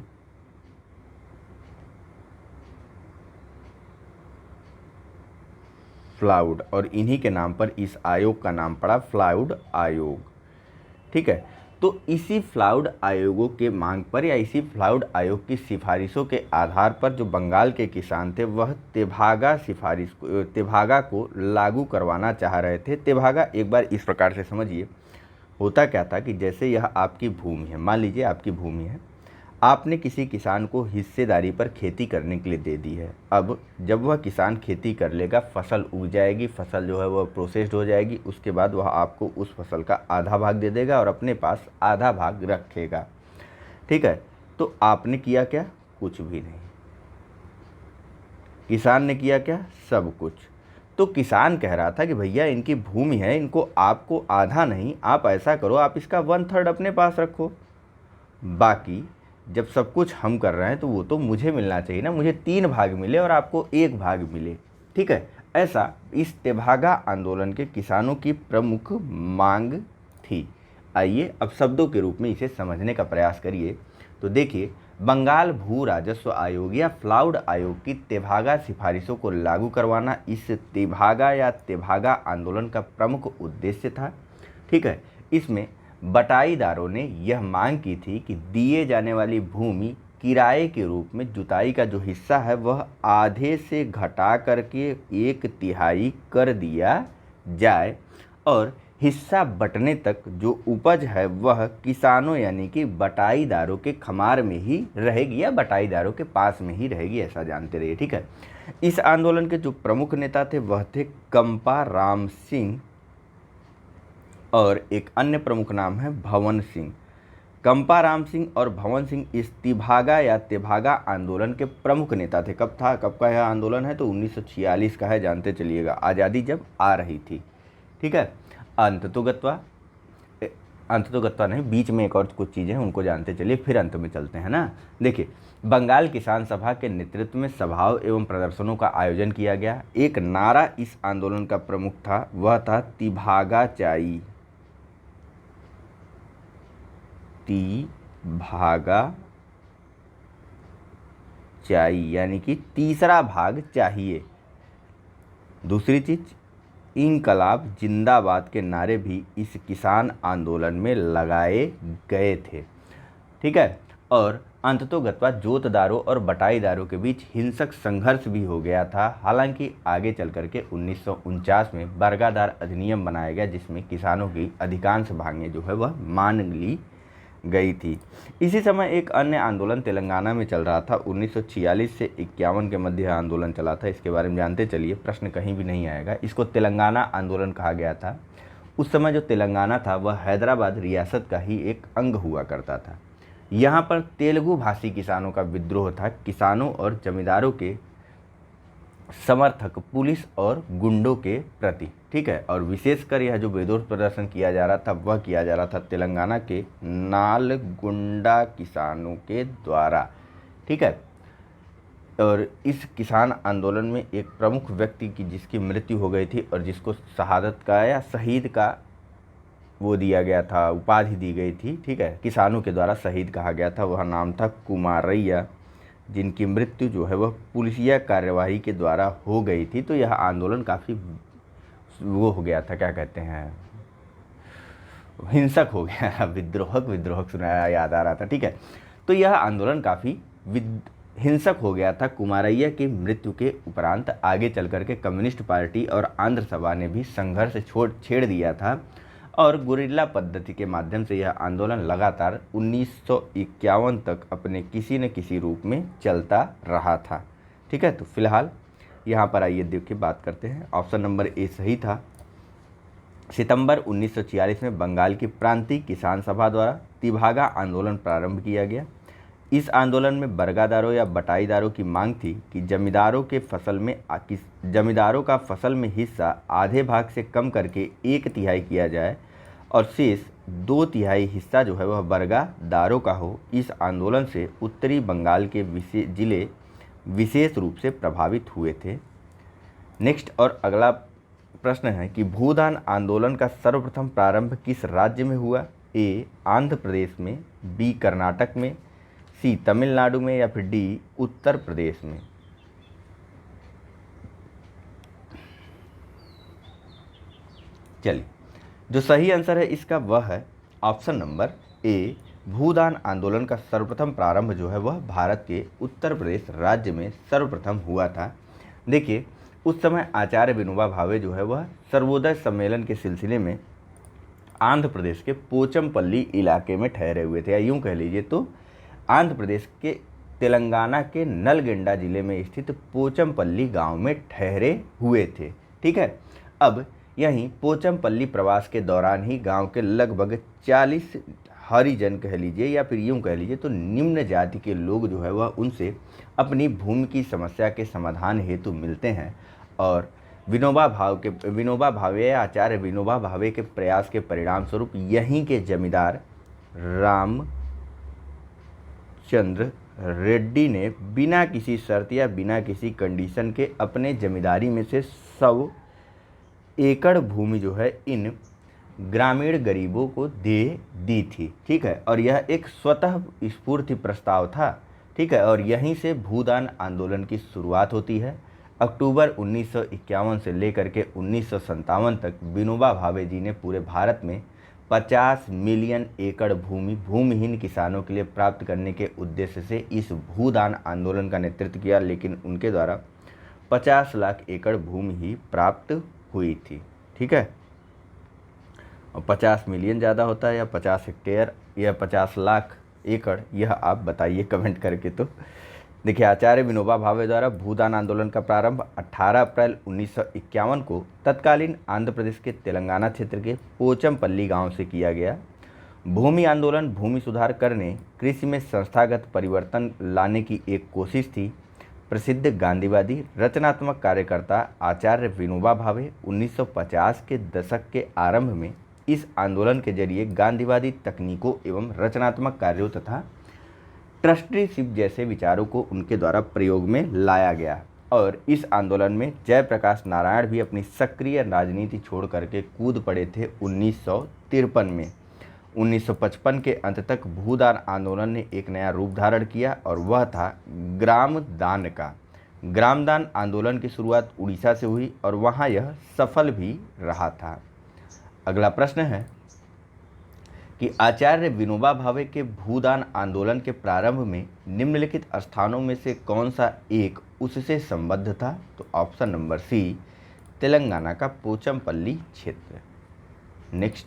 Speaker 1: और इन्हीं के नाम पर इस आयोग का नाम पड़ा फ्लाउड आयोग, ठीक है। तो इसी फ्लाउड आयोगों के मांग पर या इसी फ्लाउड आयोग की सिफारिशों के आधार पर जो बंगाल के किसान थे वह तेभागा को लागू करवाना चाह रहे थे। तेभागा एक बार इस प्रकार से समझिए, होता क्या था कि जैसे यह आपकी भूमि है, मान लीजिए आपकी भूमि है, आपने किसी किसान को हिस्सेदारी पर खेती करने के लिए दे दी है। अब जब वह किसान खेती कर लेगा, फसल उग जाएगी, फसल जो है वह प्रोसेस्ड हो जाएगी, उसके बाद वह आपको उस फसल का आधा भाग दे देगा और अपने पास आधा भाग रखेगा, ठीक है। तो आपने किया क्या? कुछ भी नहीं। किसान ने किया क्या? सब कुछ। तो किसान कह रहा था कि भैया इनकी भूमि है, इनको आपको आधा नहीं, आप ऐसा करो, आप इसका 1/3 अपने पास रखो, बाकी जब सब कुछ हम कर रहे हैं तो वो तो मुझे मिलना चाहिए ना, मुझे 3 भाग मिले और आपको 1 भाग मिले, ठीक है। ऐसा इस तेभागा आंदोलन के किसानों की प्रमुख मांग थी। आइए अब शब्दों के रूप में इसे समझने का प्रयास करिए। तो देखिए बंगाल भू राजस्व आयोग या फ्लाउड आयोग की तेभागा सिफारिशों को लागू करवाना इस तेभागा या तेभागा आंदोलन का प्रमुख उद्देश्य था, ठीक है। इसमें बटाईदारों ने यह मांग की थी कि दिए जाने वाली भूमि किराए के रूप में जुताई का जो हिस्सा है वह आधे से घटा करके 1/3 कर दिया जाए और हिस्सा बंटने तक जो उपज है वह किसानों यानी कि बटाईदारों के खमार में ही रहेगी या बटाईदारों के पास में ही रहेगी, ऐसा जानते रहिए, ठीक है। इस आंदोलन के जो प्रमुख नेता थे वह थे कंपा राम सिंह और एक अन्य प्रमुख नाम है भवन सिंह। कंपा राम सिंह और भवन सिंह इस तिभागा या तेभागा आंदोलन के प्रमुख नेता थे। कब था, कब का यह आंदोलन है? तो 1946 का है, जानते चलिएगा, आज़ादी जब आ रही थी, ठीक है। अंततोगत्वा नहीं, बीच में एक और कुछ चीज़ें हैं उनको जानते चलिए, फिर अंत में चलते हैं ना। देखिए बंगाल किसान सभा के नेतृत्व में सभाओं एवं प्रदर्शनों का आयोजन किया गया। एक नारा इस आंदोलन का प्रमुख था, वह था तिभागा चाई, तिभागा चाहिए, यानी कि तीसरा भाग चाहिए। दूसरी चीज, इंकलाब जिंदाबाद के नारे भी इस किसान आंदोलन में लगाए गए थे, ठीक है। और अंततोगत्वा जोतदारों और बटाईदारों के बीच हिंसक संघर्ष भी हो गया था। हालांकि आगे चल करके 1949 में बर्गादार अधिनियम बनाया गया जिसमें किसानों की अधिकांश मांगें जो है वह मान ली गई थी। इसी समय एक अन्य आंदोलन तेलंगाना में चल रहा था। 1946 से 51 के मध्य आंदोलन चला था। इसके बारे में जानते चलिए, प्रश्न कहीं भी नहीं आएगा। इसको तेलंगाना आंदोलन कहा गया था। उस समय जो तेलंगाना था वह हैदराबाद रियासत का ही एक अंग हुआ करता था। यहाँ पर तेलुगु भाषी किसानों का विद्रोह था। किसानों और जमींदारों के समर्थक पुलिस और गुंडों के प्रति, ठीक है। और विशेषकर यह जो विरोध प्रदर्शन किया जा रहा था वह किया जा रहा था तेलंगाना के नालगुंडा किसानों के द्वारा, ठीक है। और इस किसान आंदोलन में एक प्रमुख व्यक्ति की जिसकी मृत्यु हो गई थी और जिसको शहादत का या शहीद का वो दिया गया था, उपाधि दी गई थी, ठीक है, किसानों के द्वारा शहीद कहा गया था, वह नाम था कुमारैया, जिनकी मृत्यु जो है वह पुलिसिया कार्यवाही के द्वारा हो गई थी। तो यह आंदोलन काफ़ी वो हो गया था, क्या कहते हैं, हिंसक हो गया, विद्रोहक सुनाया याद आ रहा था, ठीक है। तो यह आंदोलन काफ़ी हिंसक हो गया था। कुमारैया की मृत्यु के उपरांत आगे चल कर के कम्युनिस्ट पार्टी और आंध्र सभा ने भी संघर्ष छेड़ दिया था और गुरिल्ला पद्धति के माध्यम से यह आंदोलन लगातार 1951 तक अपने किसी न किसी रूप में चलता रहा था, ठीक है। तो फिलहाल यहाँ पर आइए देखिए बात करते हैं। ऑप्शन नंबर ए सही था। सितंबर 1946 में बंगाल की प्रांतीय किसान सभा द्वारा तिभागा आंदोलन प्रारंभ किया गया। इस आंदोलन में बर्गादारों या बटाईदारों की मांग थी कि जमींदारों का फसल में हिस्सा आधे भाग से कम करके 1/3 किया जाए और शेष 2/3 हिस्सा जो है वह बर्गादारों का हो। इस आंदोलन से उत्तरी बंगाल के जिले विशेष रूप से प्रभावित हुए थे। नेक्स्ट और अगला प्रश्न है कि भूदान आंदोलन का सर्वप्रथम प्रारंभ किस राज्य में हुआ? ए आंध्र प्रदेश में, बी कर्नाटक में, सी तमिलनाडु में या फिर डी उत्तर प्रदेश में। चलिए, जो सही आंसर है इसका वह है ऑप्शन नंबर ए। भूदान आंदोलन का सर्वप्रथम प्रारंभ जो है वह भारत के उत्तर प्रदेश राज्य में सर्वप्रथम हुआ था। देखिए, उस समय आचार्य विनोबा भावे जो है वह सर्वोदय सम्मेलन के सिलसिले में आंध्र प्रदेश के पोचमपल्ली इलाके में ठहरे हुए थे, या यूँ कह लीजिए तो आंध्र प्रदेश के तेलंगाना के नलगंडा जिले में स्थित पोचमपल्ली गांव में ठहरे हुए थे। ठीक है, अब यहीं पोचमपल्ली प्रवास के दौरान ही गांव के लगभग 40 हरिजन कह लीजिए या फिर यूँ कह लीजिए तो निम्न जाति के लोग जो है वह उनसे अपनी भूमि की समस्या के समाधान हेतु मिलते हैं और विनोबा भावे आचार्य विनोबा भावे के प्रयास के परिणाम स्वरूप यहीं के जमींदार रामचंद्र रेड्डी ने बिना किसी शर्त या बिना किसी कंडीशन के अपने जमींदारी में से 100 एकड़ भूमि जो है इन ग्रामीण गरीबों को दे दी थी। ठीक है, और यह एक स्वतः स्फूर्ति प्रस्ताव था। ठीक है, और यहीं से भूदान आंदोलन की शुरुआत होती है। अक्टूबर 1951 से लेकर के 1957 तक विनोबा भावे जी ने पूरे भारत में 50 मिलियन एकड़ भूमि भूमिहीन किसानों के लिए प्राप्त करने के उद्देश्य से इस भूदान आंदोलन का नेतृत्व किया, लेकिन उनके द्वारा 50 लाख एकड़ भूमि ही प्राप्त हुई थी। ठीक है, और 50 मिलियन ज़्यादा होता है या 50 हेक्टेयर या 50 लाख एकड़, यह आप बताइए कमेंट करके। तो देखिए, आचार्य विनोबा भावे द्वारा भूदान आंदोलन का प्रारंभ 18 अप्रैल 1951 को तत्कालीन आंध्र प्रदेश के तेलंगाना क्षेत्र के पोचमपल्ली गांव से किया गया। भूमि आंदोलन भूमि सुधार करने, कृषि में संस्थागत परिवर्तन लाने की एक कोशिश थी। प्रसिद्ध गांधीवादी रचनात्मक कार्यकर्ता आचार्य विनोबा भावे 1950 के दशक के आरंभ में इस आंदोलन के जरिए गांधीवादी तकनीकों एवं रचनात्मक कार्यों तथा ट्रस्टीशिप जैसे विचारों को उनके द्वारा प्रयोग में लाया गया और इस आंदोलन में जयप्रकाश नारायण भी अपनी सक्रिय राजनीति छोड़ करके कूद पड़े थे 1953 में। 1955 के अंत तक भूदान आंदोलन ने एक नया रूप धारण किया और वह था ग्रामदान का। ग्रामदान आंदोलन की शुरुआत उड़ीसा से हुई और वहाँ यह सफल भी रहा था। अगला प्रश्न है कि आचार्य विनोबा भावे के भूदान आंदोलन के प्रारंभ में निम्नलिखित स्थानों में से कौन सा एक उससे संबद्ध था? तो ऑप्शन नंबर सी, तेलंगाना का पोचमपल्ली क्षेत्र। नेक्स्ट,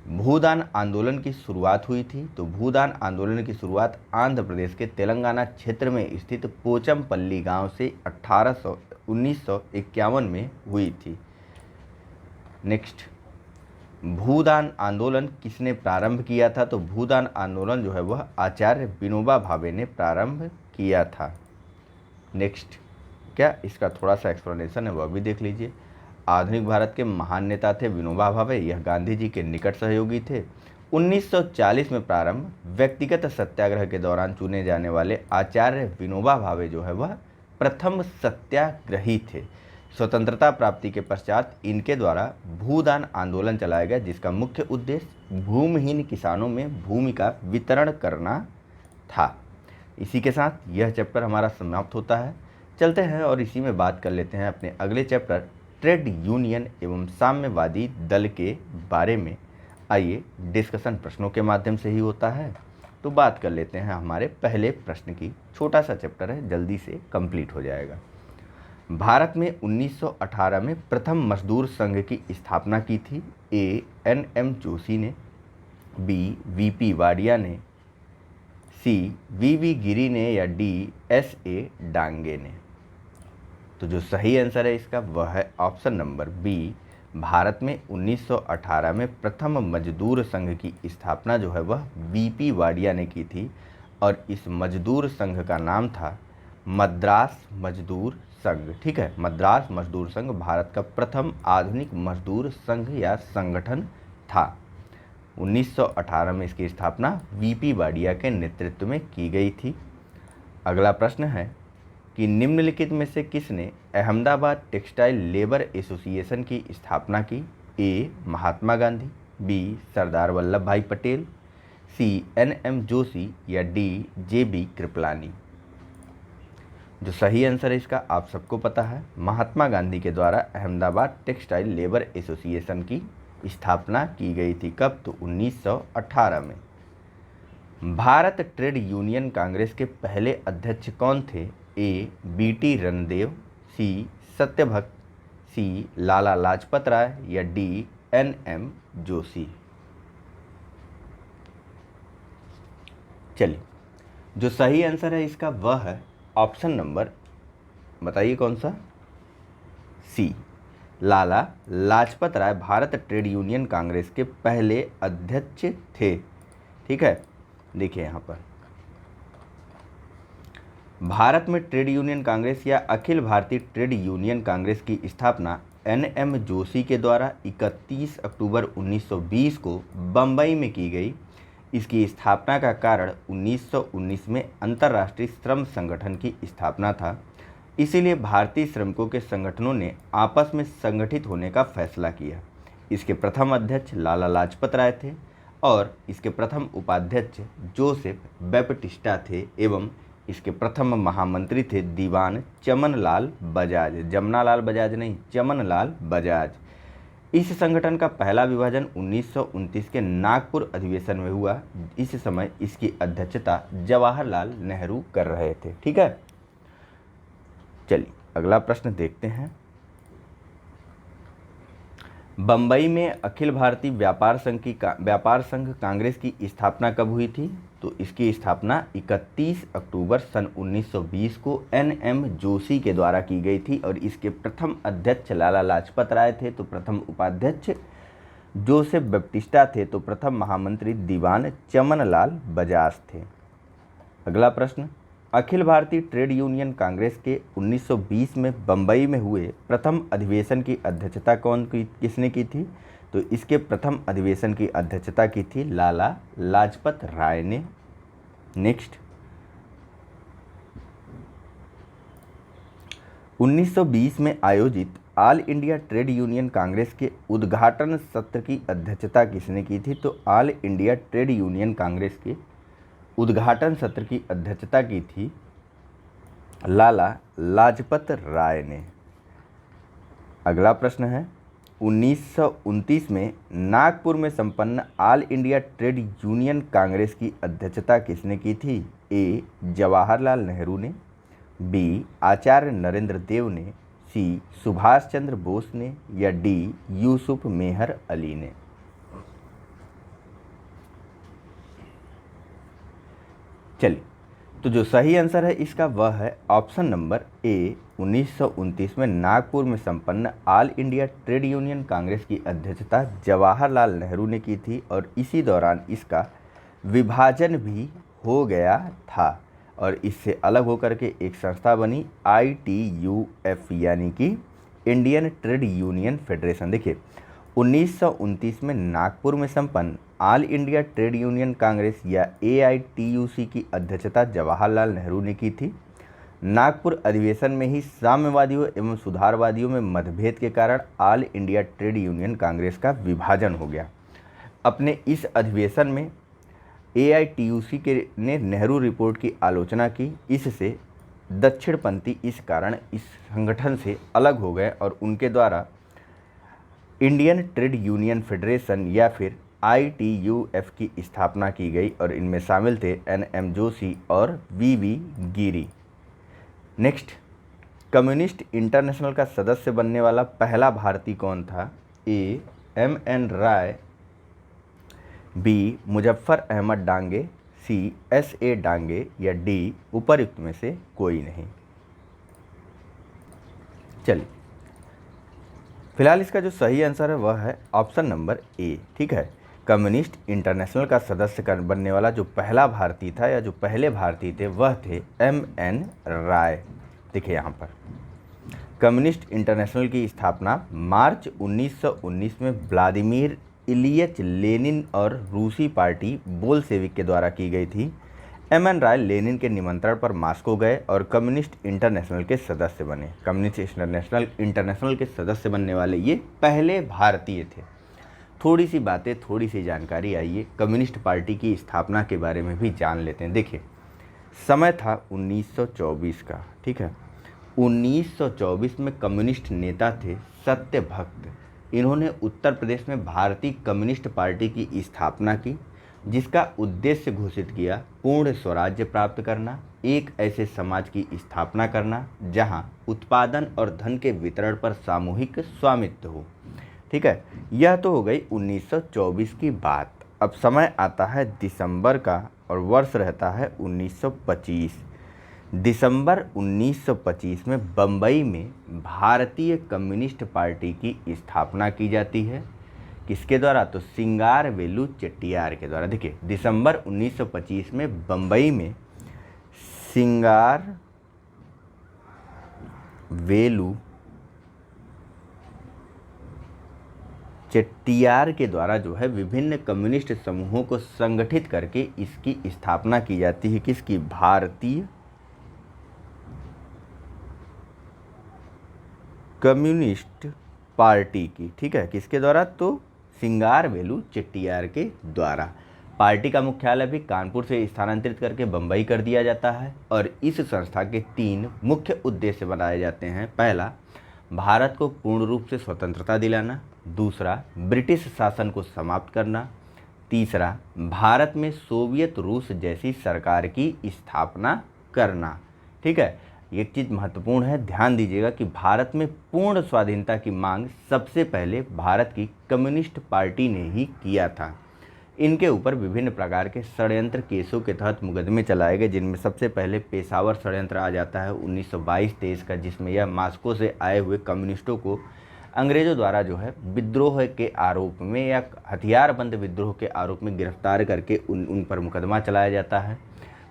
Speaker 1: भूदान आंदोलन की शुरुआत हुई थी। तो भूदान आंदोलन की शुरुआत आंध्र प्रदेश के तेलंगाना क्षेत्र में स्थित पोचमपल्ली गांव से 1951 में हुई थी। नेक्स्ट, भूदान आंदोलन किसने प्रारंभ किया था? तो भूदान आंदोलन जो है वह आचार्य विनोबा भावे ने प्रारंभ किया था। नेक्स्ट, क्या इसका थोड़ा सा एक्सप्लेनेशन है वह भी देख लीजिए। आधुनिक भारत के महान नेता थे विनोबा भावे, यह गांधी जी के निकट सहयोगी थे। 1940 में प्रारंभ व्यक्तिगत सत्याग्रह के दौरान चुने जाने वाले आचार्य विनोबा भावे जो है वह प्रथम सत्याग्रही थे। स्वतंत्रता प्राप्ति के पश्चात इनके द्वारा भूदान आंदोलन चलाया गया, जिसका मुख्य उद्देश्य भूमिहीन किसानों में भूमि का वितरण करना था। इसी के साथ यह चैप्टर हमारा समाप्त होता है। चलते हैं और इसी में बात कर लेते हैं अपने अगले चैप्टर ट्रेड यूनियन एवं साम्यवादी दल के बारे में। आइए, डिस्कशन प्रश्नों के माध्यम से ही होता है, तो बात कर लेते हैं हमारे पहले प्रश्न की। छोटा सा चैप्टर है, जल्दी से कंप्लीट हो जाएगा। भारत में 1918 में प्रथम मजदूर संघ की स्थापना की थी। ए NM जोशी ने, बी VP वाडिया ने, सी VV गिरी ने या डी SA डांगे ने। तो जो सही आंसर है इसका वह है ऑप्शन नंबर बी। भारत में 1918 में प्रथम मजदूर संघ की स्थापना जो है वह वीपी वाडिया ने की थी और इस मजदूर संघ का नाम था मद्रास मजदूर संघ। ठीक है, मद्रास मजदूर संघ भारत का प्रथम आधुनिक मजदूर संघ या संगठन था। 1918 में इसकी स्थापना वीपी वाडिया के नेतृत्व में की गई थी। अगला प्रश्न है कि निम्नलिखित में से किसने अहमदाबाद टेक्सटाइल लेबर एसोसिएशन की स्थापना की? ए महात्मा गांधी, बी सरदार वल्लभ भाई पटेल, सी एनएम जोशी या डी जेबी कृपलानी। जो सही आंसर है इसका आप सबको पता है, महात्मा गांधी के द्वारा अहमदाबाद टेक्सटाइल लेबर एसोसिएशन की स्थापना की गई थी। कब? तो 1918 में। भारत ट्रेड यूनियन कांग्रेस के पहले अध्यक्ष कौन थे? ए बीटी रणदेव, सी सत्यभक्त, सी लाला लाजपत राय या डी एनएम जोशी। चलिए, जो सही आंसर है इसका वह है ऑप्शन नंबर, बताइए कौन सा? सी लाला लाजपत राय भारत ट्रेड यूनियन कांग्रेस के पहले अध्यक्ष थे। ठीक है, देखिए यहाँ पर भारत में ट्रेड यूनियन कांग्रेस या अखिल भारतीय ट्रेड यूनियन कांग्रेस की स्थापना एनएम जोशी के द्वारा 31 अक्टूबर 1920 को बम्बई में की गई। इसकी स्थापना का कारण 1919 में अंतर्राष्ट्रीय श्रम संगठन की स्थापना था। इसीलिए भारतीय श्रमिकों के संगठनों ने आपस में संगठित होने का फैसला किया। इसके प्रथम अध्यक्ष लाला लाजपत राय थे और इसके प्रथम उपाध्यक्ष जोसेफ बैप्टिस्टा थे एवं इसके प्रथम महामंत्री थे दीवान चमनलाल बजाज। जमनालाल बजाज नहीं, चमनलाल बजाज। इस संगठन का पहला विभाजन 1929 के नागपुर अधिवेशन में हुआ। इस समय इसकी अध्यक्षता जवाहरलाल नेहरू कर रहे थे। ठीक है, चलिए अगला प्रश्न देखते हैं। बम्बई में अखिल भारतीय व्यापार संघ कांग्रेस की स्थापना कब हुई थी? तो इसकी स्थापना 31 अक्टूबर सन 1920 को एनएम जोशी के द्वारा की गई थी और इसके प्रथम अध्यक्ष लाला लाजपत राय थे, तो प्रथम उपाध्यक्ष जोसेफ बैप्टिस्टा थे, तो प्रथम महामंत्री दीवान चमनलाल बजाज थे। अगला प्रश्न, अखिल भारतीय ट्रेड यूनियन कांग्रेस के 1920 में बम्बई में हुए प्रथम अधिवेशन की अध्यक्षता किसने की थी? तो इसके प्रथम अधिवेशन की अध्यक्षता की थी लाला लाजपत राय ने। नेक्स्ट, 1920 में आयोजित all India trade union Congress के उद्घाटन सत्र की अध्यक्षता किसने की थी? तो all India trade union Congress के उद्घाटन सत्र की अध्यक्षता की थी लाला लाजपत राय ने। अगला प्रश्न है, 1929 में नागपुर में संपन्न all India trade union Congress की अध्यक्षता किसने की थी? ए जवाहरलाल नेहरू ने, बी आचार्य नरेंद्र देव ने, सी सुभाष चंद्र बोस ने या डी यूसुफ मेहर अली ने। चलिए, तो जो सही आंसर है इसका वह है ऑप्शन नंबर ए। 1929 में नागपुर में संपन्न all India trade union Congress की अध्यक्षता जवाहरलाल नेहरू ने की थी और इसी दौरान इसका विभाजन भी हो गया था और इससे अलग होकर के एक संस्था बनी ITUF यानी कि इंडियन ट्रेड यूनियन फेडरेशन। देखिए, 1929 में नागपुर में संपन्न all India trade union Congress या AITUC की अध्यक्षता जवाहरलाल नेहरू ने की थी। नागपुर अधिवेशन में ही साम्यवादियों एवं सुधारवादियों में मतभेद के कारण all India trade union Congress का विभाजन हो गया। अपने इस अधिवेशन में AITUC ने नेहरू रिपोर्ट की आलोचना की। इससे दक्षिणपंथी इस कारण इस संगठन से अलग हो गए और उनके द्वारा इंडियन ट्रेड यूनियन फेडरेशन या फिर ITUF की स्थापना की गई और इनमें शामिल थे NM जोशी और VV गिरी। नेक्स्ट, कम्युनिस्ट इंटरनेशनल का सदस्य बनने वाला पहला भारतीय कौन था? ए MN राय, बी मुजफ्फर अहमद डांगे, सी SA डांगे या डी उपरोक्त में से कोई नहीं। चलिए, फिलहाल इसका जो सही आंसर है वह है ऑप्शन नंबर ए। ठीक है, कम्युनिस्ट इंटरनेशनल का सदस्य बनने वाला जो पहला भारतीय था या जो पहले भारतीय थे वह थे M.N. राय। देखिए यहाँ पर कम्युनिस्ट इंटरनेशनल की स्थापना मार्च 1919 में व्लादिमीर इलियच लेनिन और रूसी पार्टी बोल्शेविक के द्वारा की गई थी। M.N. राय लेनिन के निमंत्रण पर मॉस्को गए और कम्युनिस्ट इंटरनेशनल के सदस्य बने। कम्युनिस्ट इंटरनेशनल के सदस्य बनने वाले ये पहले भारतीय थे। थोड़ी सी बातें, थोड़ी सी जानकारी, आइए कम्युनिस्ट पार्टी की स्थापना के बारे में भी जान लेते हैं। देखिए, समय था 1924 का। ठीक है, 1924 में कम्युनिस्ट नेता थे सत्यभक्त। इन्होंने उत्तर प्रदेश में भारतीय कम्युनिस्ट पार्टी की स्थापना की, जिसका उद्देश्य घोषित किया पूर्ण स्वराज्य प्राप्त करना, एक ऐसे समाज की स्थापना करना जहां उत्पादन और धन के वितरण पर सामूहिक स्वामित्व हो। ठीक है, यह तो हो गई 1924 की बात। अब समय आता है दिसंबर का और वर्ष रहता है 1925। दिसंबर 1925 में बम्बई में भारतीय कम्युनिस्ट पार्टी की स्थापना की जाती है। किसके द्वारा? तो सिंगारवेलु चेट्टियार के द्वारा। देखिए, दिसंबर 1925 में बम्बई में सिंगारवेलु चेट्टियार के द्वारा जो है विभिन्न कम्युनिस्ट समूहों को संगठित करके इसकी स्थापना की जाती है। किसकी? भारतीय कम्युनिस्ट पार्टी की। ठीक है, किसके द्वारा? तो सिंगारवेलु चेट्टियार के द्वारा। पार्टी का मुख्यालय भी कानपुर से स्थानांतरित करके बम्बई कर दिया जाता है और इस संस्था के 3 मुख्य उद्देश्य बनाए जाते हैं। पहला, भारत को पूर्ण रूप से स्वतंत्रता दिलाना। दूसरा, ब्रिटिश शासन को समाप्त करना। तीसरा, भारत में सोवियत रूस जैसी सरकार की स्थापना करना। ठीक है, एक चीज़ महत्वपूर्ण है, ध्यान दीजिएगा कि भारत में पूर्ण स्वाधीनता की मांग सबसे पहले भारत की कम्युनिस्ट पार्टी ने ही किया था। इनके ऊपर विभिन्न प्रकार के षड्यंत्र केसों के तहत मुकदमे चलाए गए, जिनमें सबसे पहले पेशावर षड्यंत्र आ जाता है 1922-23 का, जिसमें यह मॉस्को से आए हुए कम्युनिस्टों को अंग्रेज़ों द्वारा जो है विद्रोह के आरोप में या हथियारबंद विद्रोह के आरोप में गिरफ्तार करके उन पर मुकदमा चलाया जाता है।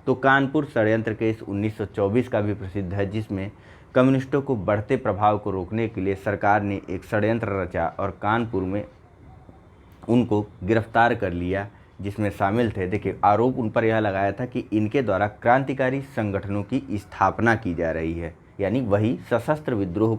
Speaker 1: तो कानपुर षड्यंत्र केस 1924 का भी प्रसिद्ध है, जिसमें कम्युनिस्टों को बढ़ते प्रभाव को रोकने के लिए सरकार ने एक षड्यंत्र रचा और कानपुर में उनको गिरफ्तार कर लिया, जिसमें शामिल थे। देखिए, आरोप उन पर यह लगाया था कि इनके द्वारा क्रांतिकारी संगठनों की स्थापना की जा रही है, यानी वही सशस्त्र विद्रोह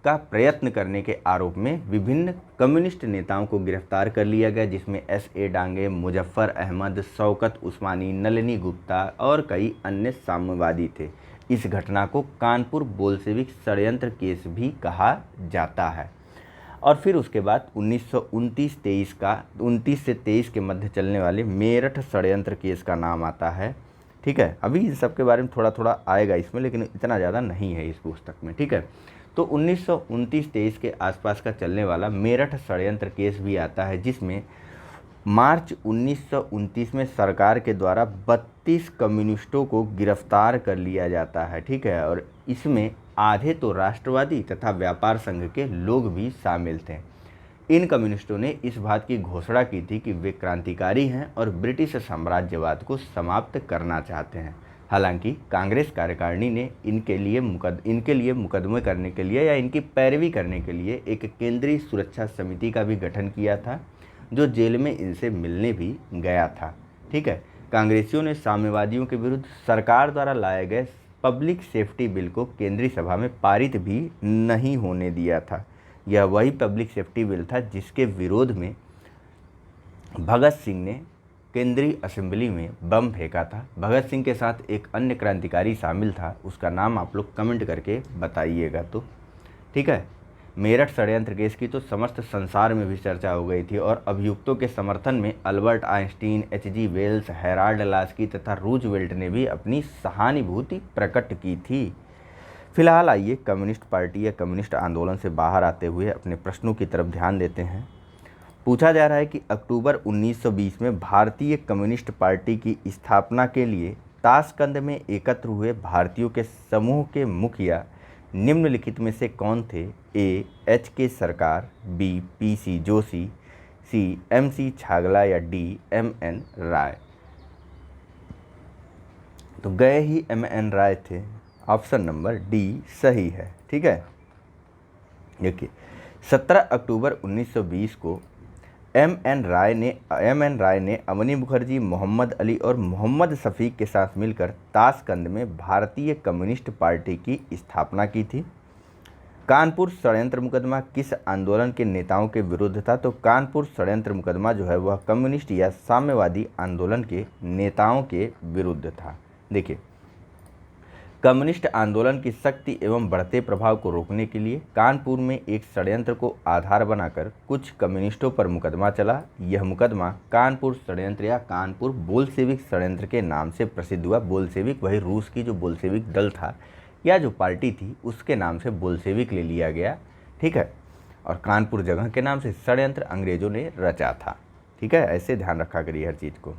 Speaker 1: का प्रयत्न करने के आरोप में विभिन्न कम्युनिस्ट नेताओं को गिरफ्तार कर लिया गया, जिसमें S.A. डांगे, मुजफ्फर अहमद, शौकत उस्मानी, नलिनी गुप्ता और कई अन्य साम्यवादी थे। इस घटना को कानपुर बोल्शेविक षड्यंत्र केस भी कहा जाता है। और फिर उसके बाद 1929 से 23 के मध्य चलने वाले मेरठ षड्यंत्र केस का नाम आता है। ठीक है, अभी इन सब के बारे में थोड़ा थोड़ा आएगा इसमें, लेकिन इतना ज़्यादा नहीं है इस पुस्तक में। ठीक है, तो 1929-23 के आसपास का चलने वाला मेरठ षड्यंत्र केस भी आता है, जिसमें मार्च 1929 में सरकार के द्वारा 32 कम्युनिस्टों को गिरफ्तार कर लिया जाता है। ठीक है, और इसमें आधे तो राष्ट्रवादी तथा व्यापार संघ के लोग भी शामिल थे। इन कम्युनिस्टों ने इस बात की घोषणा की थी कि वे क्रांतिकारी हैं और ब्रिटिश साम्राज्यवाद को समाप्त करना चाहते हैं। हालांकि कांग्रेस कार्यकारिणी ने इनके लिए मुकदमे करने के लिए या इनकी पैरवी करने के लिए एक केंद्रीय सुरक्षा समिति का भी गठन किया था, जो जेल में इनसे मिलने भी गया था। ठीक है, कांग्रेसियों ने साम्यवादियों के विरुद्ध सरकार द्वारा लाए गए पब्लिक सेफ्टी बिल को केंद्रीय सभा में पारित भी नहीं होने दिया था। यह वही पब्लिक सेफ्टी बिल था जिसके विरोध में भगत सिंह ने केंद्रीय असेंबली में बम फेंका था। भगत सिंह के साथ एक अन्य क्रांतिकारी शामिल था, उसका नाम आप लोग कमेंट करके बताइएगा। तो ठीक है, मेरठ षड्यंत्र केस की तो समस्त संसार में भी चर्चा हो गई थी और अभियुक्तों के समर्थन में Albert Einstein, H.G. Wells, Harold Laski तथा रूजवेल्ट ने भी अपनी सहानुभूति प्रकट की थी। फिलहाल आइए कम्युनिस्ट पार्टी या कम्युनिस्ट आंदोलन से बाहर आते हुए अपने प्रश्नों की तरफ ध्यान देते हैं। पूछा जा रहा है कि अक्टूबर 1920 में भारतीय कम्युनिस्ट पार्टी की स्थापना के लिए ताशकंद में एकत्र हुए भारतीयों के समूह के मुखिया निम्नलिखित में से कौन थे? ए. एच के सरकार, बी. पी सी जोशी, सी. एम सी छागला या डी. एम एन राय। तो गए ही एम एन राय थे। ऑप्शन नंबर डी सही है। ठीक है, देखिए 17 अक्टूबर 1920 को एम एन राय ने अवनी मुखर्जी, मोहम्मद अली और मोहम्मद शफीक के साथ मिलकर ताशकंद में भारतीय कम्युनिस्ट पार्टी की स्थापना की थी। कानपुर षड्यंत्र मुकदमा किस आंदोलन के नेताओं के विरुद्ध था? तो कानपुर षड्यंत्र मुकदमा जो है वह कम्युनिस्ट या साम्यवादी आंदोलन के नेताओं के विरुद्ध था। देखिए, कम्युनिस्ट आंदोलन की शक्ति एवं बढ़ते प्रभाव को रोकने के लिए कानपुर में एक षड्यंत्र को आधार बनाकर कुछ कम्युनिस्टों पर मुकदमा चला। यह मुकदमा कानपुर षड्यंत्र या कानपुर बोल्शेविक षड्यंत्र के नाम से प्रसिद्ध हुआ। बोल्शेविक वही रूस की जो बोल्शेविक दल था या जो पार्टी थी उसके नाम से बोल्शेविक ले लिया गया। ठीक है, और कानपुर जगह के नाम से षड्यंत्र अंग्रेजों ने रचा था। ठीक है, ऐसे ध्यान रखा करिए हर चीज़ को।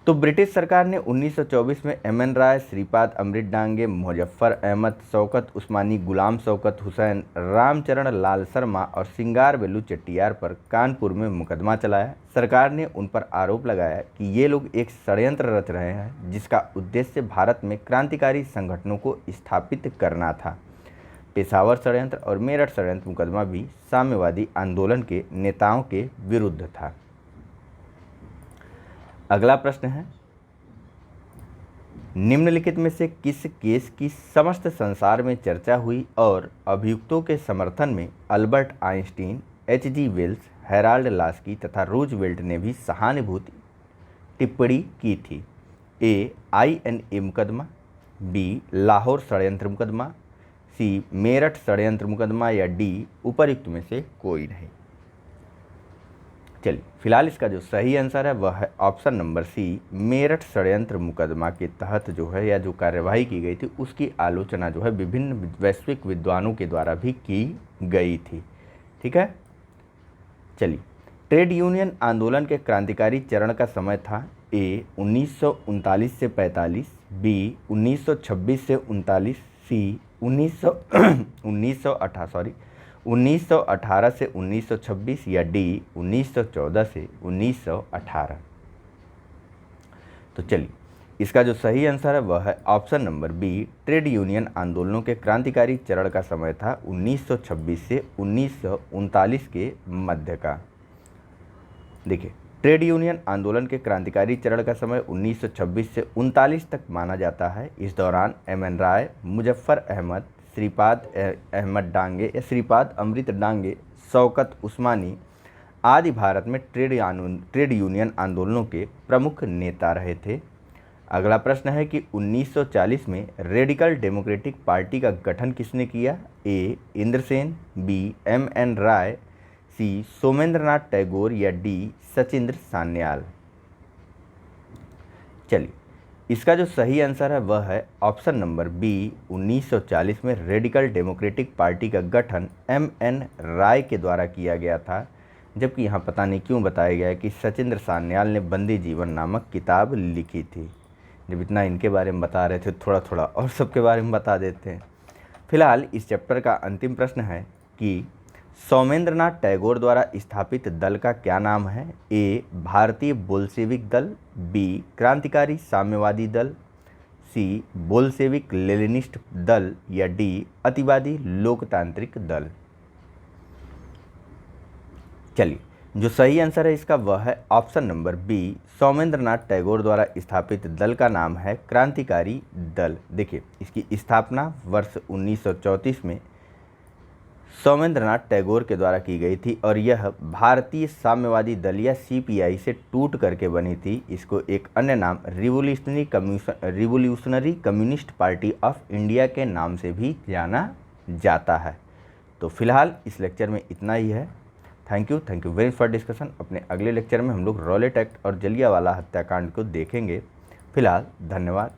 Speaker 1: तो ब्रिटिश सरकार ने 1924 में एम एन राय, श्रीपाद अमृत डांगे, मुजफ्फर अहमद, शौकत उस्मानी, गुलाम शौकत हुसैन, रामचरण लाल शर्मा और सिंगार बेल्लू चेट्टियार पर कानपुर में मुकदमा चलाया। सरकार ने उन पर आरोप लगाया कि ये लोग एक षड्यंत्र रच रहे हैं जिसका उद्देश्य भारत में क्रांतिकारी संगठनों को स्थापित करना था। पेशावर षड्यंत्र और मेरठ षड्यंत्र मुकदमा भी साम्यवादी आंदोलन के नेताओं के विरुद्ध था। अगला प्रश्न है, निम्नलिखित में से किस केस की समस्त संसार में चर्चा हुई और अभियुक्तों के समर्थन में Albert Einstein, H G Wells, Harold Laski तथा रूजवेल्ट ने भी सहानुभूति टिप्पणी की थी? ए. INA मुकदमा, बी. लाहौर षड्यंत्र मुकदमा, सी. मेरठ षड्यंत्र मुकदमा या डी. उपर्युक्त में से कोई नहीं। चलिए, फिलहाल इसका जो सही आंसर है वह है ऑप्शन नंबर सी, मेरठ षड्यंत्र मुकदमा के तहत जो है या जो कार्यवाही की गई थी उसकी आलोचना जो है विभिन्न वैश्विक विद्वानों के द्वारा भी की गई थी। ठीक है, चलिए, ट्रेड यूनियन आंदोलन के क्रांतिकारी चरण का समय था? ए. 1939 से 45, बी. 1926 से 39, सी. 1918 से 1926 या डी. 1914 से 1918। तो चलिए, इसका जो सही आंसर है वह है option number B, trade union आंदोलनों के क्रांतिकारी चरण का समय था 1926 से 1939 के मध्य का। देखिए, ट्रेड यूनियन आंदोलन के क्रांतिकारी चरण का समय 1926 से 1939 तक माना जाता है। इस दौरान एम एन राय, मुजफ्फर अहमद, श्रीपाद अमृत डांगे, शौकत उस्मानी आदि भारत में ट्रेड यूनियन आंदोलनों के प्रमुख नेता रहे थे। अगला प्रश्न है कि 1940 में रेडिकल डेमोक्रेटिक पार्टी का गठन किसने किया? ए. इंद्रसेन, बी. एम एन राय, सी. सोमेंद्रनाथ टैगोर या डी. सचिंद्र सान्याल। चलिए, इसका जो सही आंसर है वह है ऑप्शन नंबर बी, 1940 में रेडिकल डेमोक्रेटिक पार्टी का गठन एम एन राय के द्वारा किया गया था। जबकि यहाँ पता नहीं क्यों बताया गया है कि सचिंद्र सान्याल ने बंदी जीवन नामक किताब लिखी थी। जब इतना इनके बारे में बता रहे थे, थोड़ा थोड़ा और सबके बारे में बता देते हैं। फिलहाल इस चैप्टर का अंतिम प्रश्न है कि सोमेंद्रनाथ टैगोर द्वारा स्थापित दल का क्या नाम है? ए. भारतीय बोल्शेविक दल, बी. क्रांतिकारी साम्यवादी दल, सी. बोल्शेविक लेनिनिस्ट दल या डी. अतिवादी लोकतांत्रिक दल। चलिए, जो सही आंसर है इसका वह है option number B, Somendranath Tagore द्वारा स्थापित दल का नाम है क्रांतिकारी दल। देखिए, इसकी स्थापना वर्ष 1934 में सोमेंद्रनाथ टैगोर के द्वारा की गई थी और यह भारतीय साम्यवादी दल या CPI से टूट करके बनी थी। इसको एक अन्य नाम revolutionary communist party of India के नाम से भी जाना जाता है। तो फिलहाल इस लेक्चर में इतना ही है। Thank you very much for discussion. अपने अगले लेक्चर में हम लोग रॉलेट एक्ट और जलियांवाला हत्याकांड को देखेंगे। फिलहाल धन्यवाद।